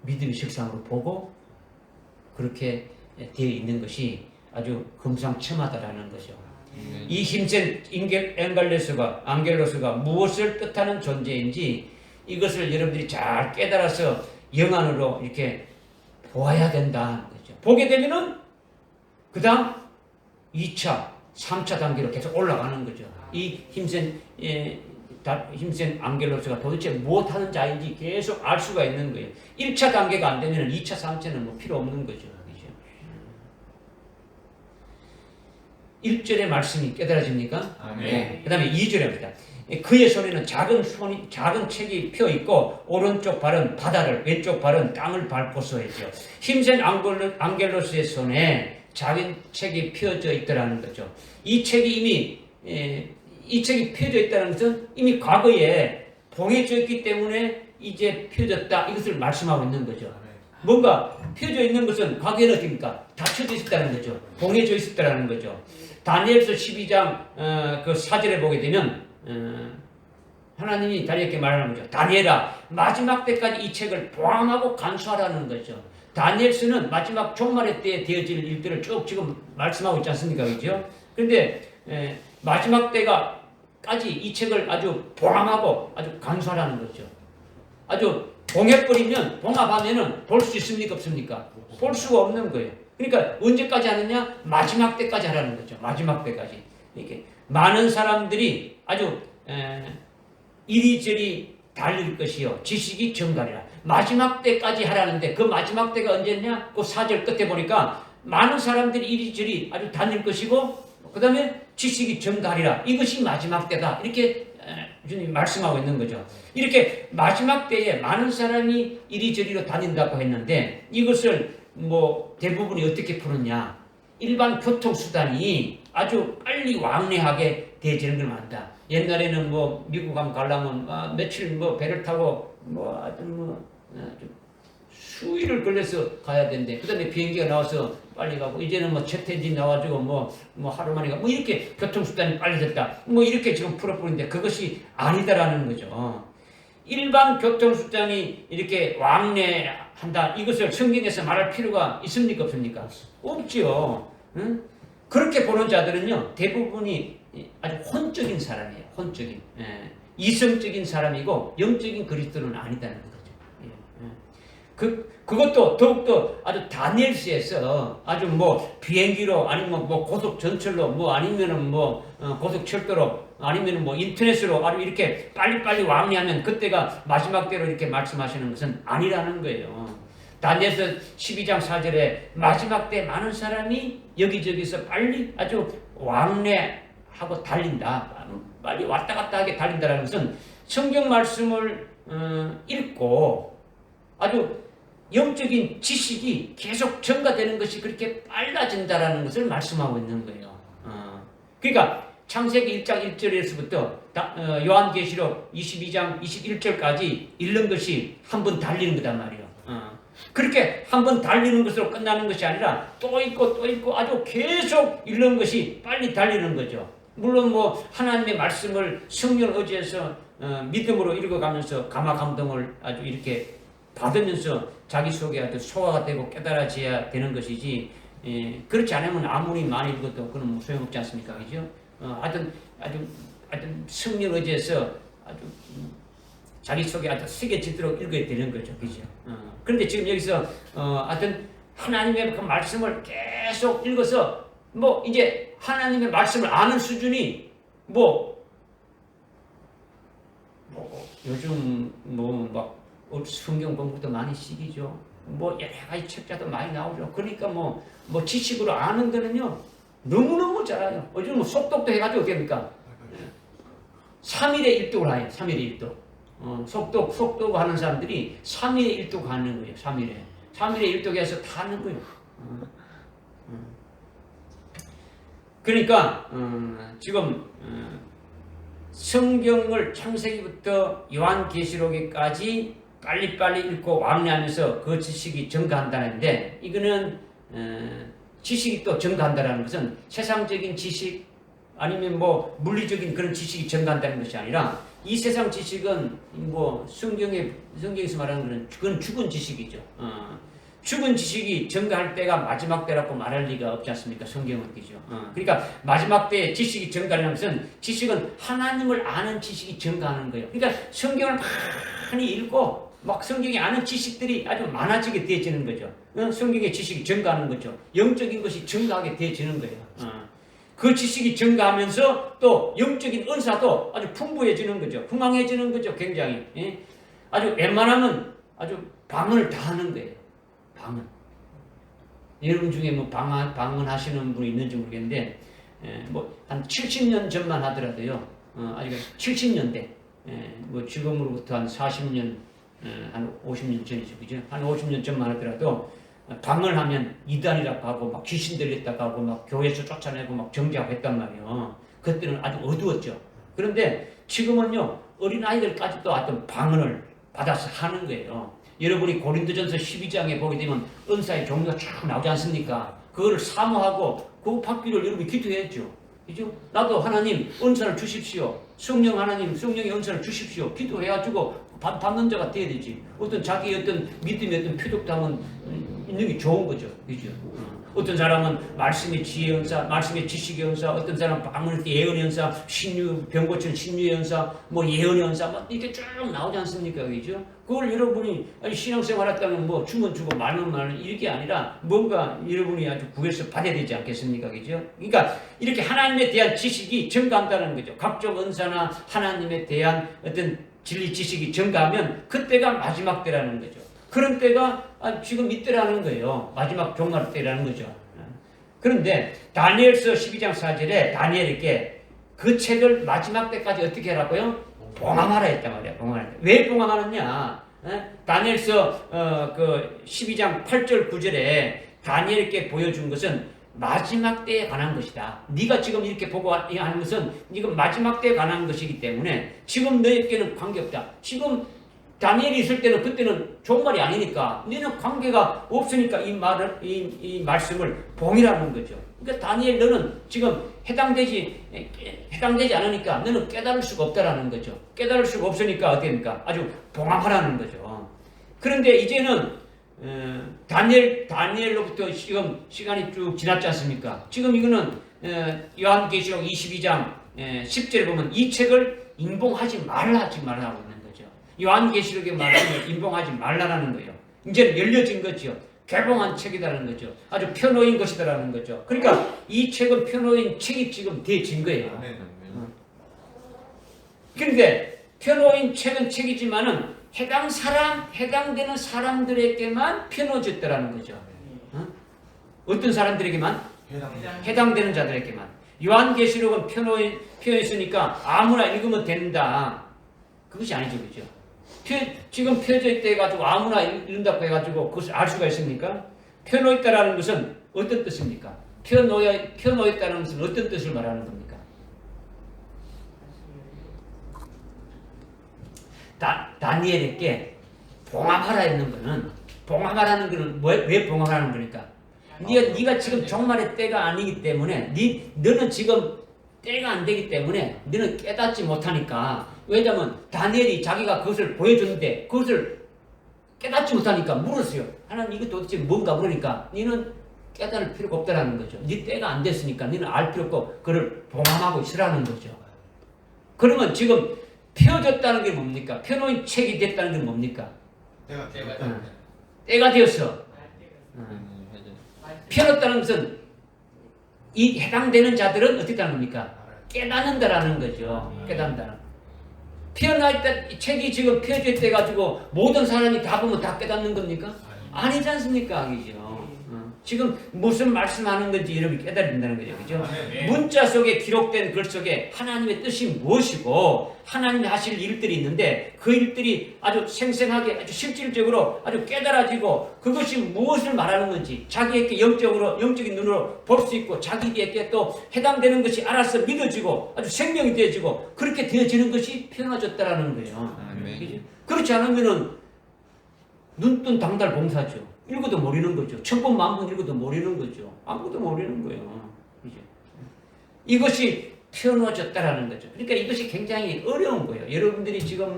믿음의 실상으로 보고 그렇게 되어 있는 것이 아주 금상첨화다라는 거죠. 이 힘센 안겔로스가 무엇을 뜻하는 존재인지 이것을 여러분들이 잘 깨달아서 영안으로 이렇게 보아야 된다는 거죠. 보게 되면은 그 다음 2차, 3차 단계로 계속 올라가는 거죠. 이 힘센 안겔로스가 도대체 무엇 하는 자인지 계속 알 수가 있는 거예요. 1차 단계가 안 되면 2차, 3차는 뭐 필요 없는 거죠. 1절의 말씀이 깨달아집니까? 아멘. 그 다음에 2절에 합니다. 그의 손에는 작은 책이 펴 있고 오른쪽 발은 바다를 왼쪽 발은 땅을 밟고서 했죠. 힘센 안겔로스의 손에 작은 책이 펴져 있더라는 거죠. 이 책이 펴져 있다는 것은 이미 과거에 봉해져 있기 때문에 이제 펴졌다 이것을 말씀하고 있는 거죠. 뭔가 펴져 있는 것은 과거에는 어떻습니까? 닫혀져 있었다는 거죠. 봉해져 있었다는 거죠. 다니엘서 12장 그 4절에 보게 되면 하나님이 다니엘에게 말하는 거죠. 다니엘아 마지막 때까지 이 책을 보암하고 간수하라는 거죠. 다니엘서는 마지막 종말의 때에 되어질 일들을 쭉 지금 말씀하고 있지 않습니까? 그렇죠? 그런데 마지막 때까지 이 책을 아주 보암하고 아주 간수하라는 거죠. 아주 봉해버리면 봉합하면은 볼 수 있습니까? 없습니까? 볼 수가 없는 거예요. 그러니까 언제까지 하느냐? 마지막 때까지 하라는 거죠. 마지막 때까지. 이렇게 많은 사람들이 아주 이리저리 달릴 것이요 지식이 증가리라. 마지막 때까지 하라는데 그 마지막 때가 언제냐? 그 4절 끝에 보니까 많은 사람들이 이리저리 아주 다닐 것이고 그 다음에 지식이 증가하리라. 이것이 마지막 때다. 이렇게 주님 말씀하고 있는 거죠. 이렇게 마지막 때에 많은 사람이 이리저리로 다닌다고 했는데 이것을 뭐 대부분이 어떻게 푸느냐. 일반 교통수단이 아주 빨리 왕래하게 되어지는 걸 말한다. 옛날에는 뭐 미국 한번 가려면 며칠 뭐 배를 타고 뭐 아주 수일을 걸려서 가야 되는데 그 다음에 비행기가 나와서 빨리 가고 이제는 뭐 제트엔진 나와가지고 뭐 하루 만에 가고 뭐 이렇게 교통수단이 빨리 됐다. 뭐 이렇게 지금 풀어버리는데 그것이 아니다라는 거죠. 일반 교통수단이 이렇게 왕래한다. 이것을 성경에서 말할 필요가 있습니까? 없습니까? 없죠. 응? 그렇게 보는 자들은요, 대부분이 아주 혼적인 사람이에요. 혼적인. 이성적인 사람이고, 영적인 그리스도는 아니다는 거죠. 그것도 더욱더 아주 다니엘서에서 아주 뭐 비행기로 아니면 뭐 고속 전철로 뭐 아니면은 뭐 고속 철도로 아니면 뭐 인터넷으로 아주 이렇게 빨리빨리 왕래하면 그때가 마지막 때로 이렇게 말씀하시는 것은 아니라는 거예요. 다니엘서 12장 4절에 마지막 때 많은 사람이 여기저기서 빨리 아주 왕래하고 달린다. 빨리 왔다 갔다 하게 달린다는 것은 성경 말씀을 읽고 아주 영적인 지식이 계속 증가되는 것이 그렇게 빨라진다라는 것을 말씀하고 있는 거예요. 그러니까 창세기 1장 1절에서부터 요한계시록 22장 21절까지 읽는 것이 한 번 달리는 거단 말이에요. 그렇게 한 번 달리는 것으로 끝나는 것이 아니라 또 읽고 또 읽고 아주 계속 읽는 것이 빨리 달리는 거죠. 물론 뭐 하나님의 말씀을 성령을 의지해서 믿음으로 읽어가면서 감화 감동을 아주 이렇게 받으면서 자기 속에 아주 소화가 되고 깨달아져야 되는 것이지, 그렇지 않으면 아무리 많이 읽어도 그건 뭐 소용없지 않습니까? 그죠? 하여튼 성령 의지해서 아주 자기 속에 아주 새겨지도록 읽어야 되는 거죠. 그죠? 그런데 지금 여기서 하여튼 하나님의 그 말씀을 계속 읽어서 뭐 이제 하나님의 말씀을 아는 수준이 요즘 막 성경 공부도 많이 시키죠. 뭐 여러 가지 책자도 많이 나오죠. 그러니까 뭐 지식으로 아는 거는요 너무너무 잘해요. 요즘 뭐 속독도 해가지고 어떻게 합니까? 3일에 1독을 해요. 3일에 1독. 속독 하는 사람들이 3일에 1독 하는 거예요. 3일에 1독해서 다 하는 거예요. 그러니까 지금 성경을 창세기부터 요한계시록에까지 빨리빨리 읽고 왕래하면서 그 지식이 증가한다는데, 이거는 지식이 또 증가한다는 것은 세상적인 지식 아니면 뭐 물리적인 그런 지식이 증가한다는 것이 아니라, 이 세상 지식은 뭐 성경에서 말하는 것은 그건 죽은 지식이죠. 죽은 지식이 증가할 때가 마지막 때라고 말할 리가 없지 않습니까? 성경은 그죠. 그러니까 마지막 때 지식이 증가하는 것은, 지식은 하나님을 아는 지식이 증가하는 거예요. 그러니까 성경을 많이 읽고 막 성경에 아는 지식들이 아주 많아지게 되어지는 거죠. 성경의 지식이 증가하는 거죠. 영적인 것이 증가하게 되어지는 거예요. 그 지식이 증가하면서 또 영적인 은사도 아주 풍부해지는 거죠. 흥황해지는 거죠. 굉장히. 아주 웬만하면 아주 방언을 다 하는 거예요. 방언. 여러분 중에 뭐 방언하시는 분이 있는지 모르겠는데, 뭐 한 70년 전만 하더라도요, 아직 70년대, 뭐 지금으로부터 한 40년, 한 50년 전이죠, 그죠? 한 50년 전만 하더라도 방언을 하면 이단이라고 하고 막 귀신 들렸다고 하고 막 교회에서 쫓아내고 막 정죄하고 했단 말이에요. 그때는 아주 어두웠죠. 그런데 지금은요, 어린아이들까지도 어떤 방언을 받아서 하는 거예요. 여러분이 고린도전서 12장에 보게 되면 은사의 종류가 쫙 나오지 않습니까? 그거를 사모하고 그거 받기를 여러분이 기도해야죠. 그죠? 나도 하나님 은사를 주십시오. 성령 하나님, 성령의 은사를 주십시오. 기도해가지고 받는 자가 돼야 되지. 어떤 자기 어떤 믿음의 어떤 표적당은 있는 게 좋은 거죠. 그죠? 어떤 사람은 말씀의 지혜 은사, 말씀의 지식의 은사, 어떤 사람은 방언의 예언의 은사, 병 고치는 신유의 은사, 뭐 예언의 은사, 뭐 이렇게 쭉 나오지 않습니까? 그죠? 그걸 여러분이 신앙생활 했다면 뭐 주면 주고 말면 말면 이게 아니라 뭔가 여러분이 아주 구해서 받아야 되지 않겠습니까? 그죠? 그러니까 이렇게 하나님에 대한 지식이 증가한다는 거죠. 각종 은사나 하나님에 대한 어떤 진리 지식이 증가하면 그때가 마지막 때라는 거죠. 그런 때가 지금 이때라는 거예요. 마지막 종말 때라는 거죠. 그런데 다니엘서 12장 4절에 다니엘에게 그 책을 마지막 때까지 어떻게 하라고요? 봉함하라 했단 말이야. 봉함하라. 왜 봉함하느냐? 다니엘서 그 12장 8절 9절에 다니엘에게 보여준 것은 마지막 때에 관한 것이다. 네가 지금 이렇게 보고 하는 것은 이건 마지막 때에 관한 것이기 때문에 지금 너에게는 관계없다. 지금 다니엘이 있을 때는 그때는 좋은 말이 아니니까 너는 관계가 없으니까 이 말씀을 봉이라는 거죠. 그러니까 다니엘 너는 지금 해당되지 않으니까 너는 깨달을 수가 없다라는 거죠. 깨달을 수가 없으니까 어떻게 됩니까? 아주 봉합하라는 거죠. 그런데 이제는 다니엘로부터 지금 시간이 쭉 지났지 않습니까? 지금 이거는 요한계시록 22장 10절에 보면 이 책을 인봉하지 말라고 있는 거죠. 요한계시록의 말씀을 인봉하지 말라라는 거예요. 이제는 열려진 거죠. 개봉한 책이라는 거죠. 아주 펴놓인 것이다라는 거죠. 그러니까 이 책은 펴놓인 책이 지금 되어진 거예요. 그런데 펴놓인 책은 책이지만은 해당되는 사람들에게만 펴놓아졌다라는 거죠. 어떤 사람들에게만? 해당되는 자들에게만. 요한계시록은 펴있으니까 아무나 읽으면 된다. 그것이 아니죠, 그죠? 지금 펴져 있다 해가지고 아무나 읽는다고 해가지고 그것을 알 수가 있습니까? 펴놓있다라는 것은 어떤 뜻입니까? 펴놓있다는 것은 어떤 뜻을 말하는 겁니까? 다니엘에게 봉합하라는 거는 왜 봉합하라는 거니까? 네가 지금 종말의 때가 아니기 때문에 너는 지금 때가 안 되기 때문에 너는 깨닫지 못하니까. 왜냐하면 다니엘이 자기가 그것을 보여줬는데 그것을 깨닫지 못하니까 물었어요. 하나님 이거 도대체 뭔가 그러니까 너는 깨달을 필요가 없다라는 거죠. 네 때가 안 됐으니까 너는 알 필요 없고 그를 봉합하고 있으라는 거죠. 그러면 지금 펴졌다는 게 뭡니까? 펴놓인 책이 됐다는 게 뭡니까? 때가 되었어. 펴놓았다는 것은 이 해당되는 자들은 어떻게 하는 겁니까? 깨닫는다라는 거죠. 깨닫는다는. 펴놓았다 책이 지금 펴져 있다 가지고 모든 사람이 다 보면 다 깨닫는 겁니까? 아니지 않습니까? 아니죠. 지금 무슨 말씀하는 건지 여러분이 깨달아야 된다는 거죠. 그죠? 문자 속에 기록된 글 속에 하나님의 뜻이 무엇이고 하나님이 하실 일들이 있는데 그 일들이 아주 생생하게 아주 실질적으로 아주 깨달아지고 그것이 무엇을 말하는 건지 자기에게 영적인 눈으로 볼 수 있고 자기에게 또 해당되는 것이 알아서 믿어지고 아주 생명이 되어지고 그렇게 되어지는 것이 표현해졌다라는 거예요. 그죠? 그렇지 않으면은 눈뜬 당달 봉사죠. 읽어도 모르는 거죠. 천번 만번 읽어도 모르는 거죠. 아무것도 모르는 거예요. 그죠? 이것이 펴놓아졌다라는 거죠. 그러니까 이것이 굉장히 어려운 거예요. 여러분들이 지금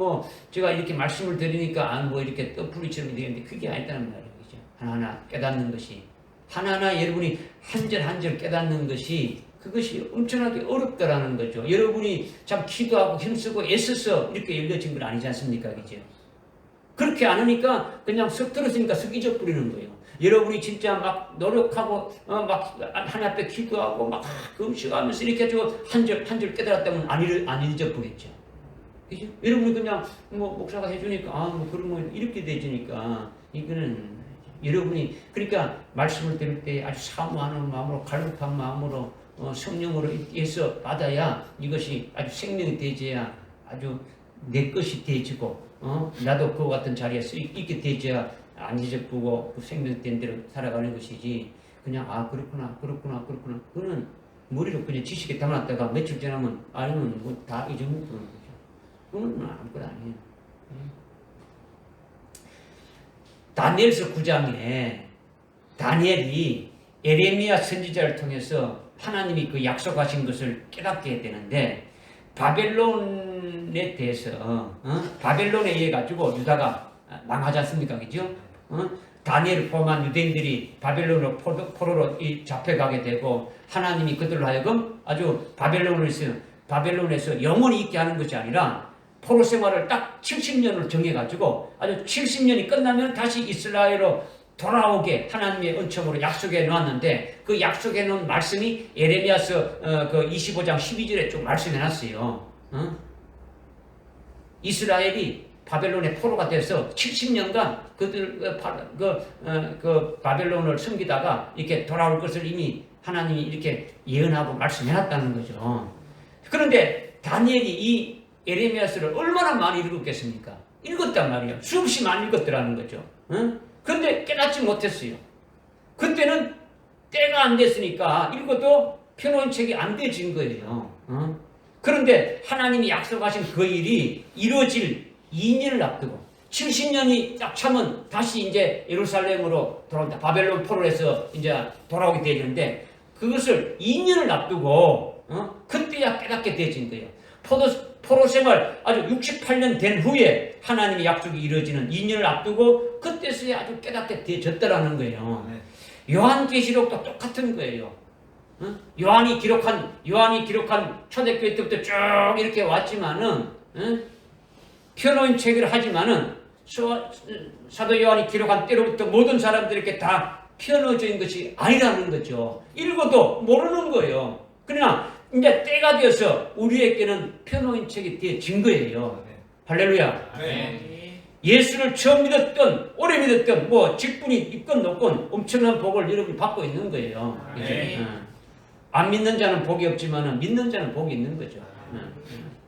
제가 이렇게 말씀을 드리니까 이렇게 떠풀이처럼 되는데 그게 아니다는 말이에요. 그죠? 하나하나 깨닫는 것이 하나하나 여러분이 한 절 한 절 깨닫는 것이 그것이 엄청나게 어렵다라는 거죠. 여러분이 참 기도하고 힘쓰고 애써서 이렇게 열려진 건 아니지 않습니까? 그죠? 그렇게 안 하니까 그냥 쓱 들었으니까 쓱 잊어버리는 거예요. 여러분이 진짜 막 노력하고 막 하나님 앞에 기도하고 막 금식하면서 이렇게 해가지고 한 절 깨달았다면 안 잊어버리겠죠. 그죠? 여러분이 그냥 목사가 해주니까 그러면 이렇게 되지니까 이거는 여러분이 그러니까 말씀을 들을 때 아주 사모하는 마음으로 갈급한 마음으로 성령으로 해서 받아야 이것이 아주 생명이 되어야 아주 내 것이 되어지고 나도 그와 같은 자리에 있게 되어야 안 잊어보고 그 생명된 대로 살아가는 것이지 그냥 그렇구나 그거는 머리로 그냥 지식에 담았다가 며칠 지나면 아니면 다 잊어먹는 거죠. 그건 아무것도 아니에요. 다니엘서 9장에 다니엘이 에레미야 선지자를 통해서 하나님이 그 약속하신 것을 깨닫게 되는데 바벨론에 대해서 바벨론에 의해 가지고 유다가 망하지 않습니까? 그죠? 다니엘을 포함한 유대인들이 바벨론으로 포로로 잡혀가게 되고 하나님이 그들로 하여금 아주 바벨론에서 영원히 있게 하는 것이 아니라 포로 생활을 딱 70년을 정해가지고 아주 70년이 끝나면 다시 이스라엘로 돌아오게 하나님의 은총으로 약속해 놓았는데 그 약속해 놓은 말씀이 에레미야서 그 25장 12절에 좀 말씀해 놨어요. 이스라엘이 바벨론의 포로가 돼서 70년간 그들 그 바벨론을 섬기다가 이렇게 돌아올 것을 이미 하나님이 이렇게 예언하고 말씀해놨다는 거죠. 그런데 다니엘이 이 에레미야서를 얼마나 많이 읽었겠습니까? 읽었단 말이에요. 수없이 많이 읽었더라는 거죠. 그런데 깨닫지 못했어요. 그때는 때가 안 됐으니까 읽어도 펴놓은 책이 안 되어진 거예요. 그런데 하나님이 약속하신 그 일이 이루어질 2년을 앞두고 70년이 딱 차면 다시 이제 예루살렘으로 돌아온다. 바벨론 포로에서 이제 돌아오게 되는데 그것을 2년을 앞두고 그때야 깨닫게 되어진 거예요. 포로 생활 아주 68년 된 후에 하나님의 약속이 이루어지는 2년을 앞두고 그때서야 아주 깨닫게 되어졌다라는 거예요. 요한계시록도 똑같은 거예요. 요한이 기록한 초대교회 때부터 쭉 이렇게 왔지만은 펴놓은 책을 하지만은 사도 요한이 기록한 때로부터 모든 사람들에게 다 펴놓어져 있는 것이 아니라는 거죠. 읽어도 모르는 거예요. 그러나 이제 때가 되어서 우리에게는 펴놓은 책이 되어진 거예요. 할렐루야. 예수를 처음 믿었던 오래 믿었던 뭐 직분이 있건 없건 엄청난 복을 여러분이 받고 있는 거예요. 안 믿는 자는 복이 없지만 믿는 자는 복이 있는 거죠.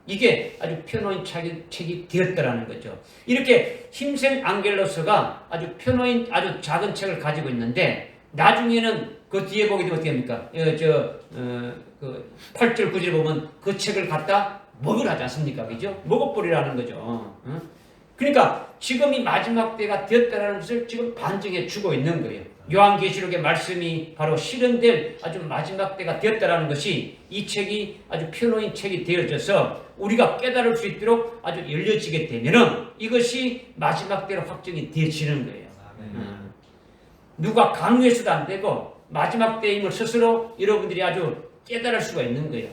이게 아주 펴놓인 책이 되었다라는 거죠. 이렇게 힘센 안겔로스가 아주 펴놓인 아주 작은 책을 가지고 있는데 나중에는 그 뒤에 보게 되면 어떻게 합니까? 그 8절 9절 보면 그 책을 갖다 먹으라지 않습니까? 그죠? 먹어버리라는 거죠. 그러니까 지금 이 마지막 때가 되었다는 것을 지금 반증해 주고 있는 거예요. 요한계시록의 말씀이 바로 실현될 아주 마지막 때가 되었다는 것이 이 책이 아주 펴놓인 책이 되어져서 우리가 깨달을 수 있도록 아주 열려지게 되면은 이것이 마지막 때로 확정이 되어지는 거예요. 누가 강요해서도 안 되고 마지막 때임을 스스로 여러분들이 아주 깨달을 수가 있는 거예요.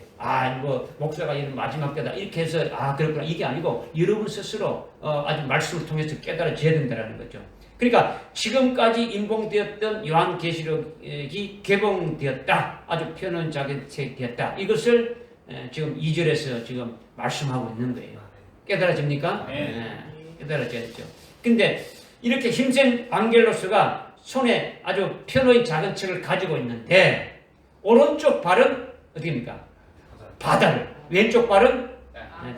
뭐 목사가 이런 마지막 때다 이렇게 해서 그렇구나 이게 아니고 여러분 스스로 아주 말씀을 통해서 깨달아져야 된다는 거죠. 그러니까 지금까지 인봉되었던 요한계시록이 개봉되었다. 아주 펴놓은 작은 책이 되었다. 이것을 지금 2절에서 지금 말씀하고 있는 거예요. 깨달아집니까? 깨달아져야죠. 근데 이렇게 힘센 안겔로스가 손에 아주 펴놓인 작은 책을 가지고 있는데 오른쪽 발은 어디입니까? 바다를, 왼쪽 발은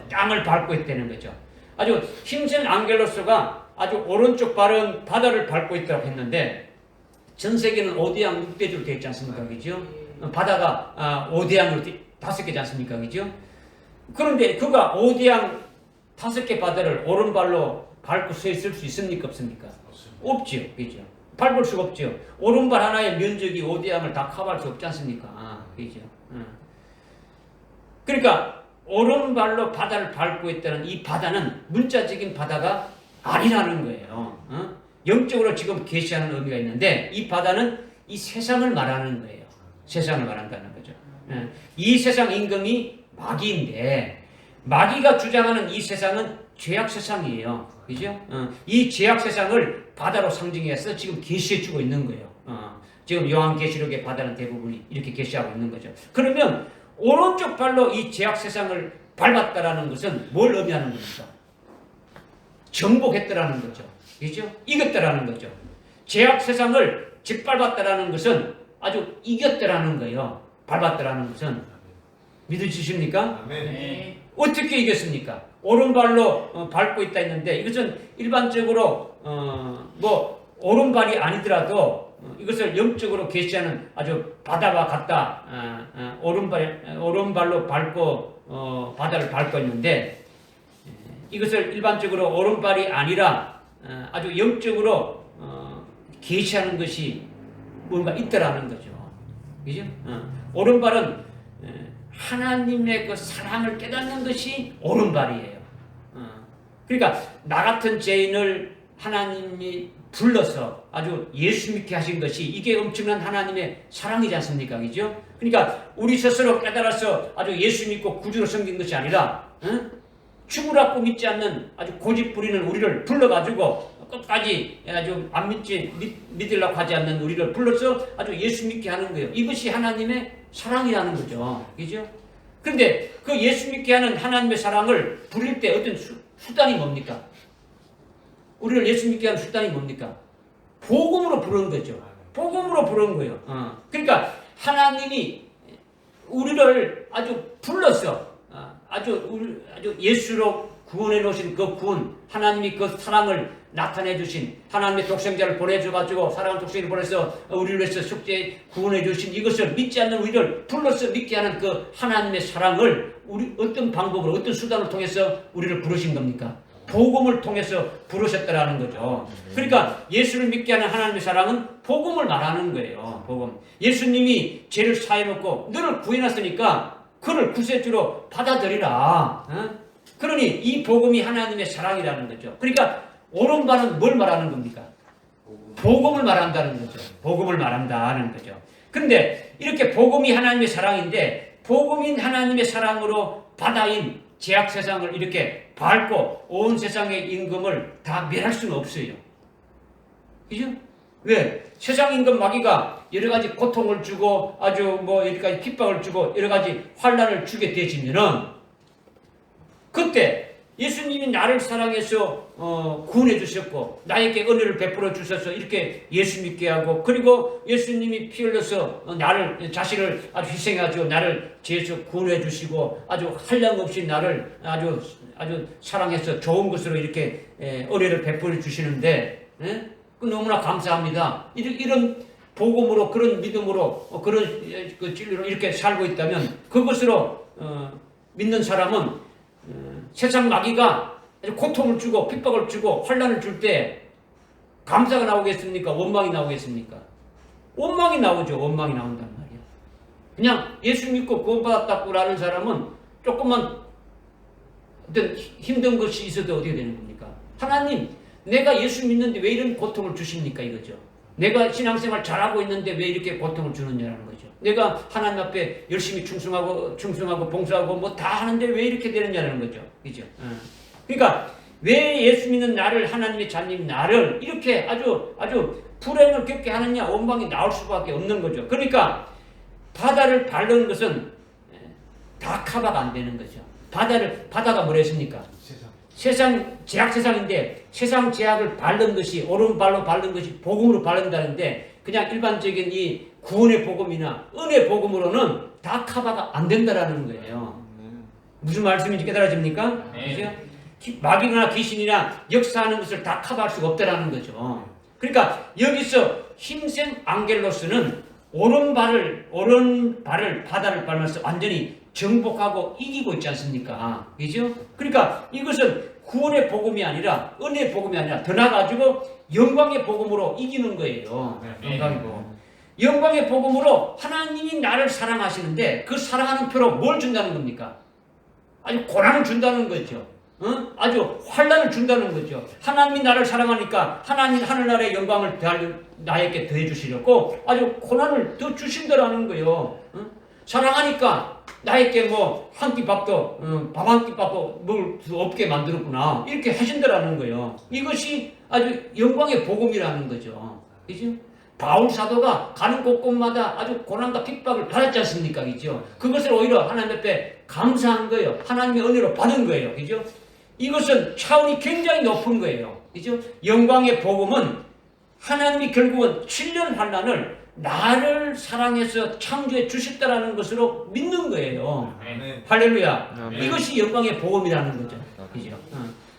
땅을 밟고 있다는 거죠. 아주 힘센 안겔로스가 아주 오른쪽 발은 바다를 밟고 있다고 했는데 전 세계는 5대양 6대주로 되어 있지 않습니까? 그죠? 바다가 5대양으로 5개지 않습니까? 그죠? 그런데 그가 5대양 5개 바다를 오른발로 밟고 서 있을 수 있습니까? 없습니까? 없죠. 그죠? 밟을 수가 없죠. 오른발 하나의 면적이 5대양을 다 커버할 수 없지 않습니까? 그죠? 그러니까 오른발로 바다를 밟고 있다는 이 바다는 문자적인 바다가 아니라는 거예요. 영적으로 지금 계시하는 의미가 있는데 이 바다는 이 세상을 말하는 거예요. 세상을 말한다는 거죠. 이 세상 임금이 마귀인데 마귀가 주장하는 이 세상은 죄악 세상이에요. 그죠? 이 죄악 세상을 바다로 상징해서 지금 계시해주고 있는 거예요. 지금 요한계시록의 바다는 대부분이 이렇게 계시하고 있는 거죠. 그러면 오른쪽 발로 이 죄악 세상을 밟았다라는 것은 뭘 의미하는 겁니까? 정복했다라는 거죠. 그죠? 이겼다라는 거죠. 죄악 세상을 짓밟았다라는 것은 아주 이겼다라는 거예요. 밟았다라는 것은 믿으시십니까? 어떻게 이겼습니까? 오른발로 밟고 있다 했는데 이것은 일반적으로 뭐 오른발이 아니더라도 이것을 영적으로 계시하는 아주 바다와 같다. 오른발로 밟고 바다를 밟고 있는데 이것을 일반적으로 오른발이 아니라 아주 영적으로 계시하는 것이 뭔가 있더라는 거죠. 그죠? 오른발은 하나님의 그 사랑을 깨닫는 것이 오른발이에요. 그러니까 나 같은 죄인을 하나님이 불러서 아주 예수 믿게 하신 것이 이게 엄청난 하나님의 사랑이지 않습니까? 그죠? 그러니까 우리 스스로 깨달아서 아주 예수 믿고 구주로 섬긴 것이 아니라 죽으라고 믿지 않는 아주 고집 부리는 우리를 불러가지고 끝까지 아주 안 믿으려고 하지 않는 우리를 불러서 아주 예수 믿게 하는 거예요. 이것이 하나님의 사랑이라는 거죠. 그죠? 그런데 그 예수 믿게 하는 하나님의 사랑을 부릴 때 어떤 수단이 뭡니까? 우리를 예수 믿게 하는 수단이 뭡니까? 복음으로 부르는 거죠. 복음으로 부르는 거예요. 그러니까 하나님이 우리를 아주 불렀어. 아주 예수로 구원해 놓으신 그 구원, 하나님이 그 사랑을 나타내 주신, 하나님의 독생자를 보내줘가지고 사랑하는 독생자를 보내서 우리를 위해서 속죄 구원해 주신 이것을 믿지 않는 우리를 불러서 믿게 하는 그 하나님의 사랑을 우리 어떤 방법으로, 어떤 수단을 통해서 우리를 부르신 겁니까? 복음을 통해서 부르셨다라는 거죠. 그러니까 예수를 믿게 하는 하나님의 사랑은 복음을 말하는 거예요. 복음. 예수님이 죄를 사해놓고 너를 구해놨으니까 그를 구세주로 받아들이라. 그러니 이 복음이 하나님의 사랑이라는 거죠. 그러니까 오른발은 뭘 말하는 겁니까? 복음을 말한다는 거죠. 복음을 말한다는 거죠. 그런데 이렇게 복음이 하나님의 사랑인데 복음인 하나님의 사랑으로 바다인 죄악 세상을 이렇게 밟고 온 세상의 임금을 다 멸할 수는 없어요. 그죠? 왜? 세상 임금 마귀가 여러 가지 고통을 주고 아주 여러 가지 핍박을 주고 여러 가지 환난을 주게 되지면은 그때 예수님이 나를 사랑해서 구원해 주셨고 나에게 은혜를 베풀어 주셔서 이렇게 예수 믿게 하고 그리고 예수님이 피 흘려서 나를 자신을 아주 희생하죠. 나를 죄에서 구원해 주시고 아주 한량없이 나를 아주 사랑해서 좋은 것으로 이렇게 은혜를 베풀어 주시는데 그 너무나 감사합니다. 이런 복음으로 그런 믿음으로 그런 그 진리로 이렇게 살고 있다면 그것으로 믿는 사람은 세상 마귀가 고통을 주고 핍박을 주고 환난을 줄 때 감사가 나오겠습니까? 원망이 나오겠습니까? 원망이 나오죠. 원망이 나온단 말이야. 그냥 예수 믿고 구원받았다고라는 사람은 조금만 어떤 힘든 것이 있어도 어떻게 되는 겁니까? 하나님, 내가 예수 믿는데 왜 이런 고통을 주십니까? 이거죠. 내가 신앙생활 잘하고 있는데 왜 이렇게 고통을 주느냐는 거죠. 내가 하나님 앞에 열심히 충성하고 봉사하고 뭐 다 하는데 왜 이렇게 되느냐는 거죠. 그죠? 그러니까 왜 예수 믿는 나를 하나님의 자녀인 나를 이렇게 아주 불행을 겪게 하느냐 원망이 나올 수밖에 없는 거죠. 그러니까 바다를 밟는 것은 다 커버가 안 되는 거죠. 바다가 뭐라 했습니까? 세상 죄악 세상인데 세상 죄악을 밟는 것이 오른발로 밟는 것이 복음으로 밟는다는데 그냥 일반적인 이 구원의 복음이나 은혜 복음으로는 다 커버가 안 된다라는 거예요. 무슨 말씀인지 깨달아집니까? 그죠? 마귀나 귀신이나 역사하는 것을 다 커버할 수가 없다라는 거죠. 그러니까 여기서 힘센 앙겔로스는 오른발을 바다를 밟으면서 완전히 정복하고 이기고 있지 않습니까? 그죠? 그러니까 이것은 구원의 복음이 아니라 은혜의 복음이 아니라 더 나아가지고 영광의 복음으로 이기는 거예요. 영광의 복음으로 하나님이 나를 사랑하시는데 그 사랑하는 표로 뭘 준다는 겁니까? 아주 고난을 준다는 거죠. 아주 환난을 준다는 거죠. 하나님이 나를 사랑하니까 하나님 하늘나라의 영광을 나에게 더해 주시려고 아주 고난을 더 주신다라는 거예요. 사랑하니까 나에게 뭐 한 끼 밥도 밥 한 끼 밥도 먹을 수 없게 만들었구나 이렇게 하신다라는 거예요. 이것이 아주 영광의 복음이라는 거죠. 그죠? 바울 사도가 가는 곳곳마다 아주 고난과 핍박을 받았지 않습니까? 그죠? 그것을 오히려 하나님 앞에 감사한 거예요. 하나님의 은혜로 받은 거예요. 그죠? 이것은 차원이 굉장히 높은 거예요. 그죠? 영광의 복음은 하나님이 결국은 7년 환난을 나를 사랑해서 창조해 주셨다라는 것으로 믿는 거예요. 아멘. 할렐루야. 아멘. 이것이 영광의 복음이라는 거죠. 그죠?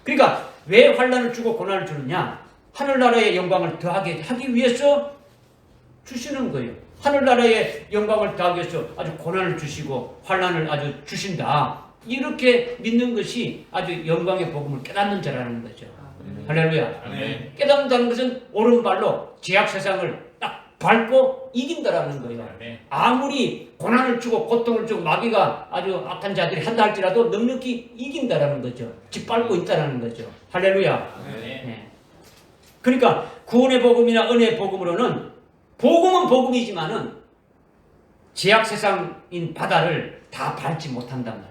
그러니까 왜 환난을 주고 고난을 주느냐? 하늘나라의 영광을 더하게 하기 위해서 주시는 거예요. 하늘나라의 영광을 더하기 위해서 아주 고난을 주시고 환난을 아주 주신다. 이렇게 믿는 것이 아주 영광의 복음을 깨닫는 자라는 거죠. 할렐루야. 아멘. 깨닫는다는 것은 오른발로 죄악 세상을 딱 밟고 이긴다라는 거예요. 아무리 고난을 주고 고통을 주고 마귀가 아주 악한 자들이 한다 할지라도 넉넉히 이긴다라는 거죠. 짓밟고 있다라는 거죠. 할렐루야. 네. 그러니까 구원의 복음이나 은혜의 복음으로는 복음은 복음이지만은 죄악 세상인 바다를 다 밟지 못한단 말이에요.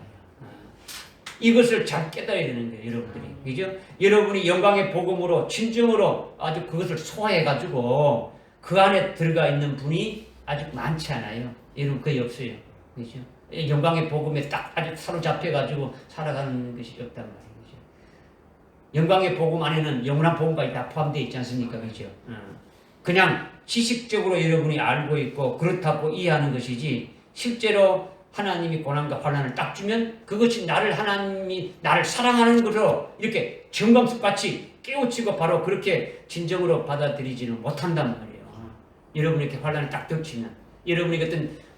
이것을 잘 깨달아야 되는 거예요, 여러분들이. 그죠? 여러분이 영광의 복음으로 진정으로 아주 그것을 소화해가지고 그 안에 들어가 있는 분이 아주 많지 않아요. 여러분 거의 없어요. 그죠? 영광의 복음에 딱 아주 사로잡혀가지고 살아가는 것이 없단 말이에요. 그죠? 영광의 복음 안에는 영원한 복음까지 다 포함되어 있지 않습니까? 그죠? 그냥 지식적으로 여러분이 알고 있고 그렇다고 이해하는 것이지 실제로 하나님이 고난과 환난을 딱 주면 그것이 하나님이 나를 사랑하는 것으로 이렇게 정감석같이 깨우치고 바로 그렇게 진정으로 받아들이지는 못한단 말이에요. 여러분이 이렇게 환난을 딱 덮치면 여러분이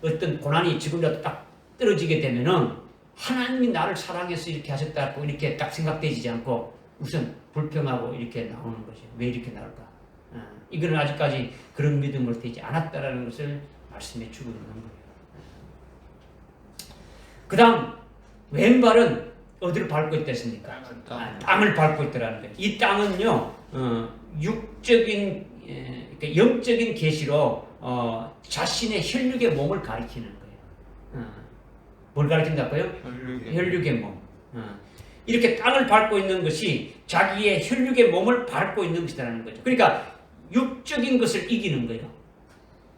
어떤 고난이 지금이라도 딱 떨어지게 되면은 하나님이 나를 사랑해서 이렇게 하셨다고 이렇게 딱 생각되지 않고 우선 불평하고 이렇게 나오는 거죠. 왜 이렇게 나올까? 이거는 아직까지 그런 믿음으로 되지 않았다라는 것을 말씀해 주고 있는 거예요. 그 다음 왼발은 어디를 밟고 있겠습니까? 땅을 밟고 있더라는 거예요. 이 땅은요 육적인 그러니까 영적인 계시로 자신의 혈육의 몸을 가리키는 거예요. 뭘 가리킨다고요? 혈육의 몸. 이렇게 땅을 밟고 있는 것이 자기의 혈육의 몸을 밟고 있는 것이라는 거죠. 그러니까 육적인 것을 이기는 거예요.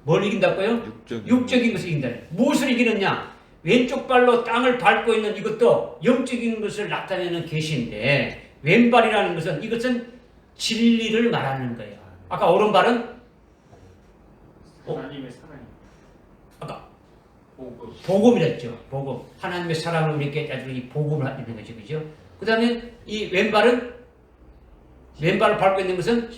뭘 이긴다고요? 육적인 것을 이긴다. 무엇을 이기느냐? 왼쪽 발로 땅을 밟고 있는 이것도 영적인 것을 나타내는 계시인데 왼발이라는 것은 이것은 진리를 말하는 거예요. 아까 오른발은 하나님의 사랑이. 아까 복음. 복음이랬죠. 복음. 하나님의 사랑을 우리에게 아주 이 복음을 하는 거죠. 그죠? 그 다음에 이 왼발을 밟고 있는 것은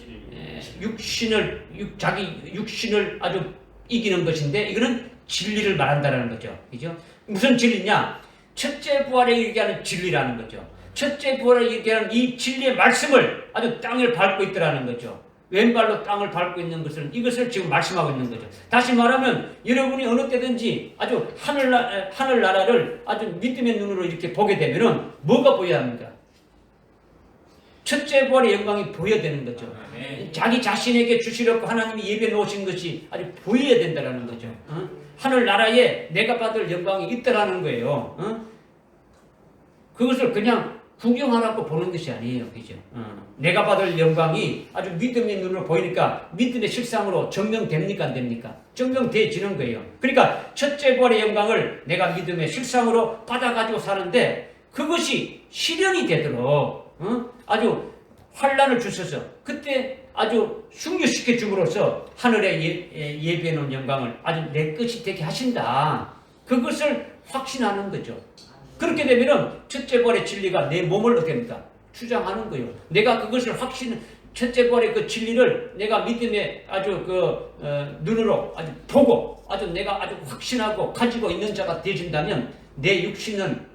자기 육신을 아주 이기는 것인데 이거는 진리를 말한다는 거죠. 그죠? 무슨 진리냐? 첫째 부활에 얘기하는 진리라는 거죠. 첫째 부활에 얘기하는 이 진리의 말씀을 아주 땅을 밟고 있더라는 거죠. 왼발로 땅을 밟고 있는 것은 이것을 지금 말씀하고 있는 거죠. 다시 말하면 여러분이 어느 때든지 아주 하늘나라를 아주 믿음의 눈으로 이렇게 보게 되면은 뭐가 보여야 합니까? 첫째 부활의 영광이 보여야 되는 거죠. 자기 자신에게 주시려고 하나님이 예배 놓으신 것이 아주 보여야 된다는 거죠. 하늘나라에 내가 받을 영광이 있다라는 거예요. 그것을 그냥 구경하라고 보는 것이 아니에요. 그죠? 내가 받을 영광이 아주 믿음의 눈으로 보이니까 믿음의 실상으로 증명됩니까? 안 됩니까? 증명되지는 거예요. 그러니까 첫째 부활의 영광을 내가 믿음의 실상으로 받아가지고 사는데 그것이 실현이 되도록 아주 환란을 주셔서 그때 아주 순교시켜 줌으로써 하늘에 예비해 놓은 영광을 아주 내 것이 되게 하신다. 그것을 확신하는 거죠. 그렇게 되면은 첫째 부활의 진리가 내 몸을 어떻게 합니까? 주장하는 거예요. 내가 그것을 첫째 부활의 그 진리를 내가 믿음의 아주 눈으로 아주 보고 아주 내가 아주 확신하고 가지고 있는 자가 되어진다면 내 육신은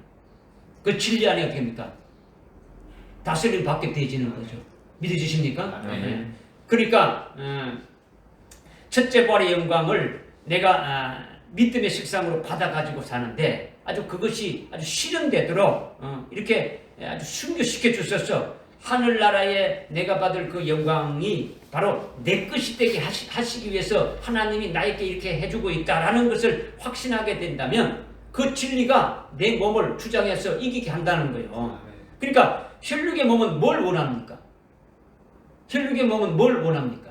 그 진리 안에 어떻게 합니까? 다스림 받게 되어지는 거죠. 믿어지십니까? 네. 그러니까 첫째 부활의 영광을 내가 믿음의 식상으로 받아가지고 사는데 아주 그것이 아주 실현되도록 이렇게 아주 순교시켜 주셔서 하늘나라에 내가 받을 그 영광이 바로 내 것이 되게 하시기 위해서 하나님이 나에게 이렇게 해주고 있다라는 것을 확신하게 된다면 그 진리가 내 몸을 주장해서 이기게 한다는 거예요. 그러니까 혈육의 몸은 뭘 원합니까? 혈육의 몸은 뭘 원합니까?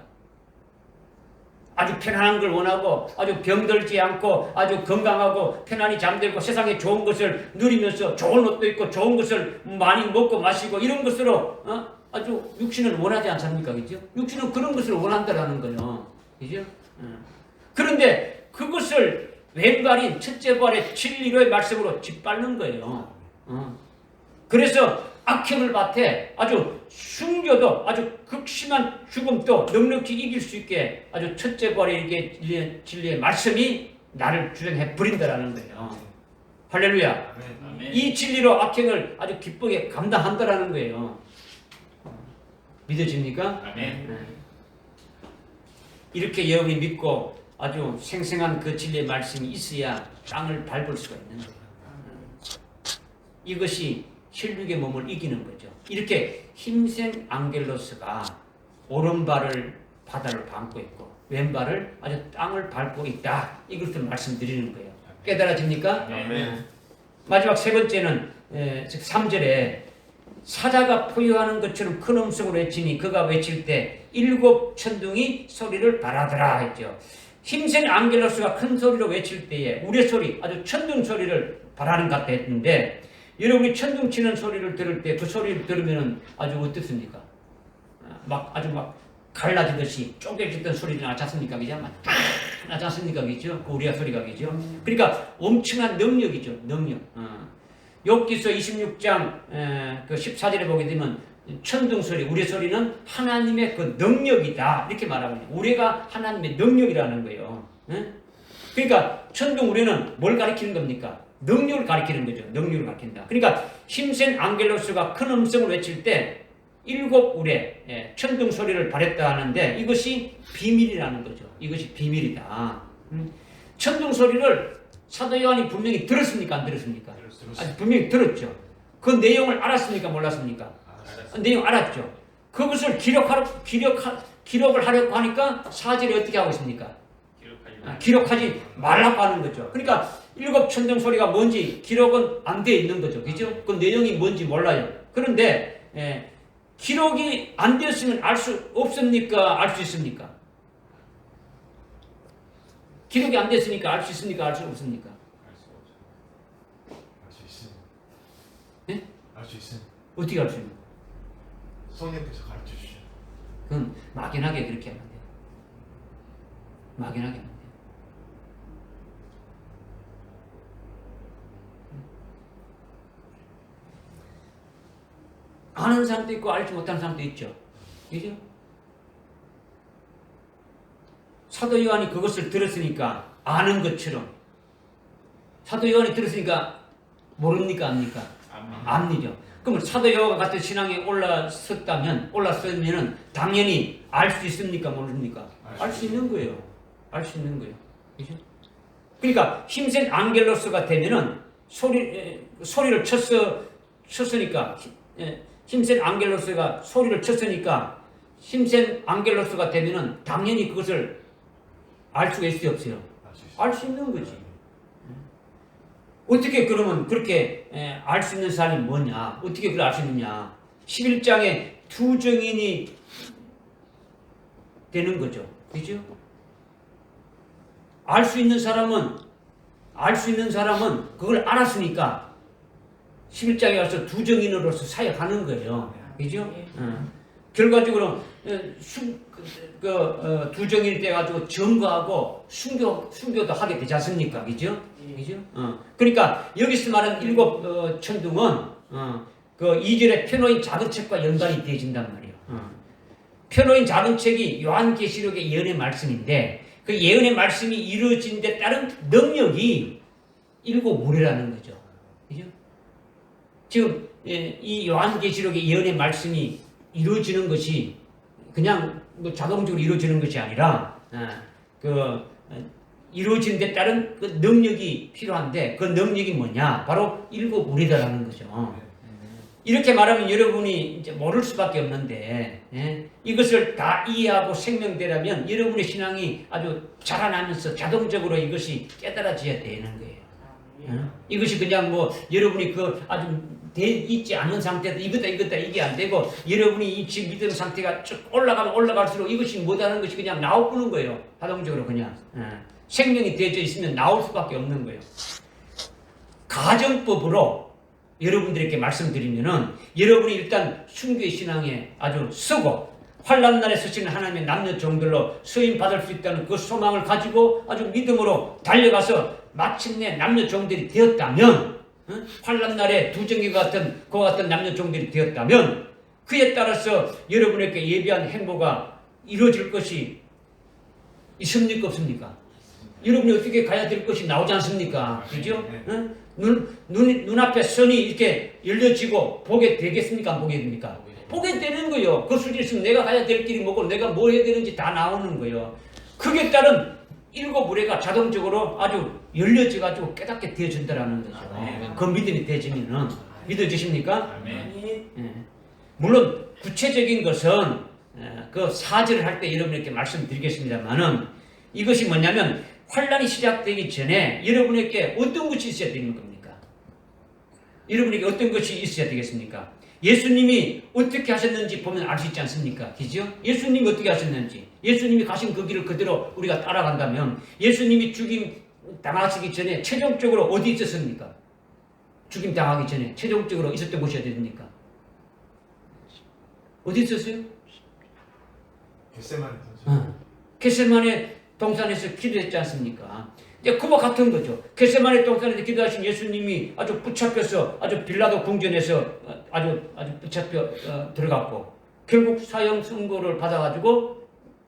아주 편안한 걸 원하고 아주 병들지 않고 아주 건강하고 편안히 잠들고 세상에 좋은 것을 누리면서 좋은 옷도 입고 좋은 것을 많이 먹고 마시고 이런 것으로 아주 육신을 원하지 않습니까? 그죠? 육신은 그런 것을 원한다라는 거예요. 그죠? 그런데 그것을 왼발인 첫째 부활의 진리로의 말씀으로 짓밟는 거예요. 그래서 악행을 밭에 아주 순교도 아주 극심한 죽음도 넉넉히 이길 수 있게 아주 첫째 부활의 진리의 말씀이 나를 주장해 버린다라는 거예요. 할렐루야. 아멘. 이 진리로 악행을 아주 기쁘게 감당한다라는 거예요. 믿어집니까? 아멘. 이렇게 여러분이 믿고 아주 생생한 그 진리의 말씀이 있어야 땅을 밟을 수가 있는 거예요. 이것이 혈육의 몸을 이기는 거죠. 이렇게 힘센 앙겔로스가 오른발을 바다를 밟고 있고 왼발을 아주 땅을 밟고 있다. 이것을 말씀드리는 거예요. 깨달아집니까? 아멘. 마지막 세 번째는 3절에 사자가 포효하는 것처럼 큰 음성으로 외치니 그가 외칠 때 7 천둥이 소리를 발하더라 했죠. 힘센 앙겔로스가 큰 소리로 외칠 때에 우레소리 아주 천둥 소리를 발하는 것 같다 했는데 여러분이 천둥 치는 소리를 들을 때 그 소리를 들으면 아주 어떻습니까? 아주 갈라지듯이 쪼개졌던 소리가 나지 않습니까? 그죠? 나지 않습니까? 그죠? 그 우리아 소리가 그죠? 그러니까 엄청난 능력이죠. 능력. 욥기서 26장 그 14절에 보게 되면 천둥 소리, 우리 소리는 하나님의 그 능력이다 이렇게 말하고 있어요. 우리가 하나님의 능력이라는 거예요. 그러니까 천둥 우리는 뭘 가리키는 겁니까? 능력을 가리키는 거죠. 능력을 가리킨다. 그러니까 힘센 앙겔로스가 큰 음성을 외칠 때 7 우레 천둥 소리를 발했다 하는데 이것이 비밀이라는 거죠. 이것이 비밀이다. 천둥 소리를 사도 요한이 분명히 들었습니까? 안 들었습니까? 아주 분명히 들었죠. 그 내용을 알았습니까? 몰랐습니까? 내용 알았죠. 그것을 기록을 하려고 하니까 사절이 어떻게 하고 있습니까? 기록하지 말라고 하는 거죠. 그러니까 7 천둥 소리가 뭔지 기록은 안 돼 있는 거죠. 그죠? 그 내용이 뭔지 몰라요. 그런데 기록이 안 되었으면 알 수 없습니까? 알 수 있습니까? 기록이 안 됐으니까 알 수 있습니까? 알 수 없습니까? 알 수 있습니다. 예? 알 수 있습니다. 어떻게 알 수 있습니까? 성령께서 가르쳐 주시죠. 그건 막연하게 그렇게 하면 돼요. 막연하게 하면 돼요. 아는 사람도 있고 알지 못하는 사람도 있죠. 그죠? 사도 요한이 그것을 들었으니까 아는 것처럼 사도 요한이 들었으니까 모릅니까? 압니까? 압니죠. 그럼 사도 요한과 같은 신앙에 올랐으면은 당연히 알 수 있습니까? 모릅니까? 알 수 있는 거예요. 알 수 있는 거예요. 그죠? 그러니까 힘센 앙겔로스가 되면은 소리를 쳤으니까 힘센 앙겔로스가 소리를 쳤으니까 힘센 앙겔로스가 되면은 당연히 그것을 알 수가 있어요, 없어요? 알 수 있는 거지. 어떻게 그러면 그렇게 알 수 있는 사람이 뭐냐? 어떻게 그걸 알 수 있느냐? 11장에 두 증인이 되는 거죠. 그죠? 알 수 있는 사람은 그걸 알았으니까 11장에 와서 두 증인으로서 사역하는 거예요. 그죠? 결과적으로 두 증인이 돼가지고 증거하고 순교도 하게 되지 않습니까? 그죠? 그죠? 그러니까 여기서 말하는 7 천둥은 그 2절의 표노인 작은 책과 연관이 되어진단 말이에요. 표노인 작은 책이 요한계시록의 예언의 말씀인데 그 예언의 말씀이 이루어진 데 따른 능력이 7 우레라는 거죠. 그죠? 지금 이 요한계시록의 예언의 말씀이 이루어지는 것이 그냥 뭐 자동적으로 이루어지는 것이 아니라 이루어진 데 따른 그 능력이 필요한데 그 능력이 뭐냐? 바로 7 우레다라는 거죠. 이렇게 말하면 여러분이 이제 모를 수밖에 없는데 이것을 다 이해하고 생명되려면 여러분의 신앙이 아주 자라나면서 자동적으로 이것이 깨달아져야 되는 거예요. 이것이 그냥 뭐 여러분이 그 아주 돼 있지 않은 상태에서 이거다 이게 안 되고 여러분이 이 지금 믿음 상태가 쭉 올라가면 올라갈수록 이것이 못하는 것이 그냥 나오는 거예요. 자동적으로 그냥 생명이 되어져 있으면 나올 수밖에 없는 거예요. 가정법으로 여러분들에게 말씀드리면은 여러분이 일단 순교의 신앙에 아주 쓰고 환난 날에 쓰시는 하나님의 남녀 종들로 수임 받을 수 있다는 그 소망을 가지고 아주 믿음으로 달려가서 마침내 남녀 종들이 되었다면 환난 날에 두 정기와 같은 그와 같은 남녀 종들이 되었다면 그에 따라서 여러분에게 예비한 행보가 이루어질 것이 있습니까? 없습니까? 여러분이 어떻게 가야 될 것이 나오지 않습니까? 그죠? 눈앞에 선이 이렇게 열려지고 보게 되겠습니까? 안 보게 됩니까? 보게 되는 거예요. 그 수준이 있으면 내가 가야 될 길이 뭐고 내가 뭘 해야 되는지 다 나오는 거예요. 그게 따른 7 우레가 자동적으로 아주 열려져가지고 깨닫게 되어진다라는 거죠. 그 믿음이 되어지면은 믿어지십니까? 물론 구체적인 것은 그 4절을 할 때 여러분에게 말씀드리겠습니다만은 이것이 뭐냐면 환란이 시작되기 전에 여러분에게 어떤 것이 있어야 되는 겁니까? 여러분에게 어떤 것이 있어야 되겠습니까? 예수님이 어떻게 하셨는지 보면 알 수 있지 않습니까? 그죠? 예수님이 어떻게 하셨는지 예수님이 가신 그 길을 그대로 우리가 따라간다면 예수님이 죽임 당하시기 전에 최종적으로 어디 있었습니까? 죽임 당하기 전에 최종적으로 있었던 곳이 어디 됩니까? 어디 있었어요? 겟세마네 동산. 겟세마네 동산에서 기도했지 않습니까? 이제 그와 같은 거죠. 겟세마네 동산에서 기도하신 예수님이 아주 붙잡혀서 아주 빌라도 궁전에서 아주 붙잡혀 들어갔고 결국 사형 선고를 받아가지고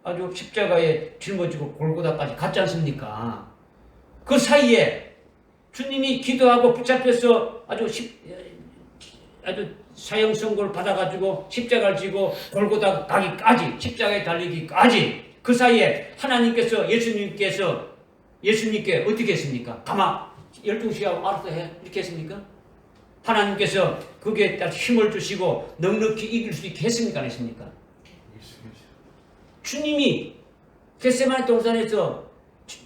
아주 십자가에 짊어지고 골고다까지 갔지 않습니까? 그 사이에 주님이 기도하고 붙잡혀서 아주 사형 선고를 받아가지고 십자가를 지고 골고다 가기까지 십자가에 달리기까지 그 사이에 하나님께서 예수님께 어떻게 했습니까? 가만 12시하고 알아서 해 이렇게 했습니까? 하나님께서 거기에 따라 힘을 주시고 넉넉히 이길 수 있게 했습니까? 안 했습니까? 주님이 겟세마네 동산에서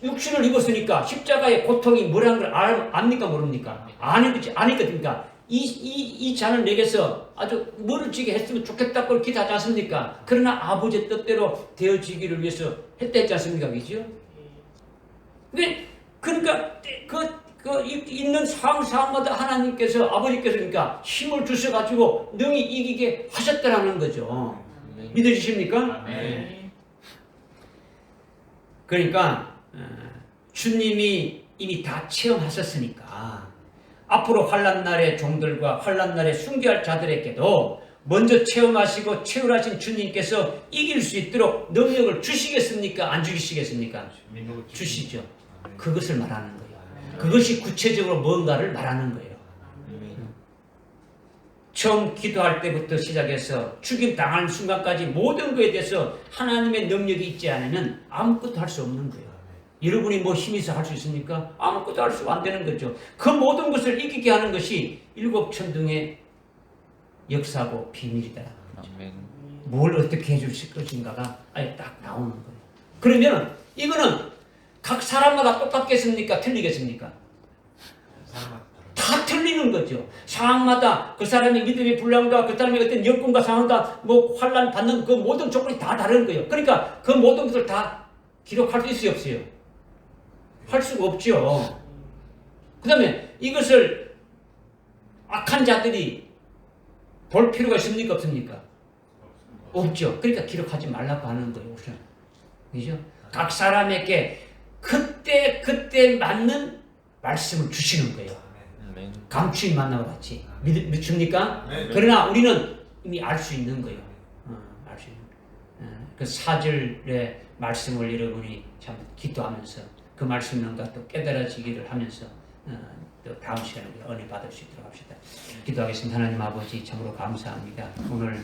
육신을 입었으니까 십자가의 고통이 뭐라는 걸 압니까? 모릅니까? 아니거든요. 이 잔을 내게서 아주 물을 지게 했으면 좋겠다고 기도하지 않습니까? 그러나 아버지의 뜻대로 되어지기를 위해서 했지 않습니까? 그죠? 그러니까 있는 상황마다 하나님께서 아버지께서 그러니까 힘을 주셔가지고 능히 이기게 하셨다라는 거죠. 믿어지십니까? 네. 그러니까 주님이 이미 다 체험하셨으니까 앞으로 환난날의 종들과 환난날에 순교할 자들에게도 먼저 체험하시고 체험하신 주님께서 이길 수 있도록 능력을 주시겠습니까? 안 주시겠습니까? 주시죠. 그것을 말하는 거예요. 그것이 구체적으로 뭔가를 말하는 거예요. 처음 기도할 때부터 시작해서 죽임 당하는 순간까지 모든 것에 대해서 하나님의 능력이 있지 않으면 아무것도 할 수 없는 거예요. 여러분이 뭐 힘이 있어 할 수 있습니까? 아무것도 할 수 안 되는 거죠. 그 모든 것을 이기게 하는 것이 일곱 천둥의 역사고 비밀이다. 뭘 어떻게 해주실 것인가가 아예 딱 나오는 거예요. 그러면 이거는 각 사람마다 똑같겠습니까? 틀리겠습니까? 다 틀리는 거죠. 상황마다 그 사람의 믿음의 분량과 그 사람의 어떤 여건과 상황과 뭐 환난 받는 그 모든 조건이 다 다른 거예요. 그러니까 그 모든 것을 다 기록할 수 있어요, 없어요? 할 수가 없죠. 그 다음에 이것을 악한 자들이 볼 필요가 있습니까? 없습니까? 없죠. 그러니까 기록하지 말라고 하는 거예요, 우선. 그죠? 각 사람에게 그때 맞는 말씀을 주시는 거예요. 감추인 만나고 같이. 믿습니까? 네. 그러나 우리는 이미 알 수 있는 거예요. 알 수 있는. 그 4절의 말씀을 여러분이 참 기도하면서 그 말씀과 또 깨달아지기를 하면서 또 다음 시간에 우리 은혜 받을 수 있도록 합시다. 기도하겠습니다. 하나님 아버지 참으로 감사합니다. 오늘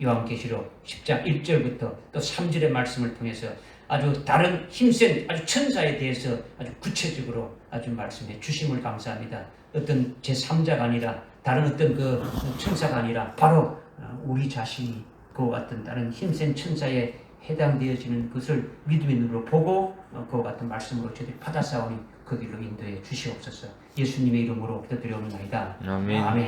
요한계시록 10장 1절부터 또 3절의 말씀을 통해서 아주 다른 힘센 아주 천사에 대해서 아주 구체적으로 아주 말씀해 주심을 감사합니다. 어떤 제3자가 아니라 다른 어떤 그 천사가 아니라 바로 우리 자신이 그와 같은 다른 힘센 천사에 해당되어지는 것을 믿음의 눈으로 보고 그와 같은 말씀으로 저희들이 받아싸우니 그 길로 인도해 주시옵소서. 예수님의 이름으로 기도드리옵나이다. 아멘.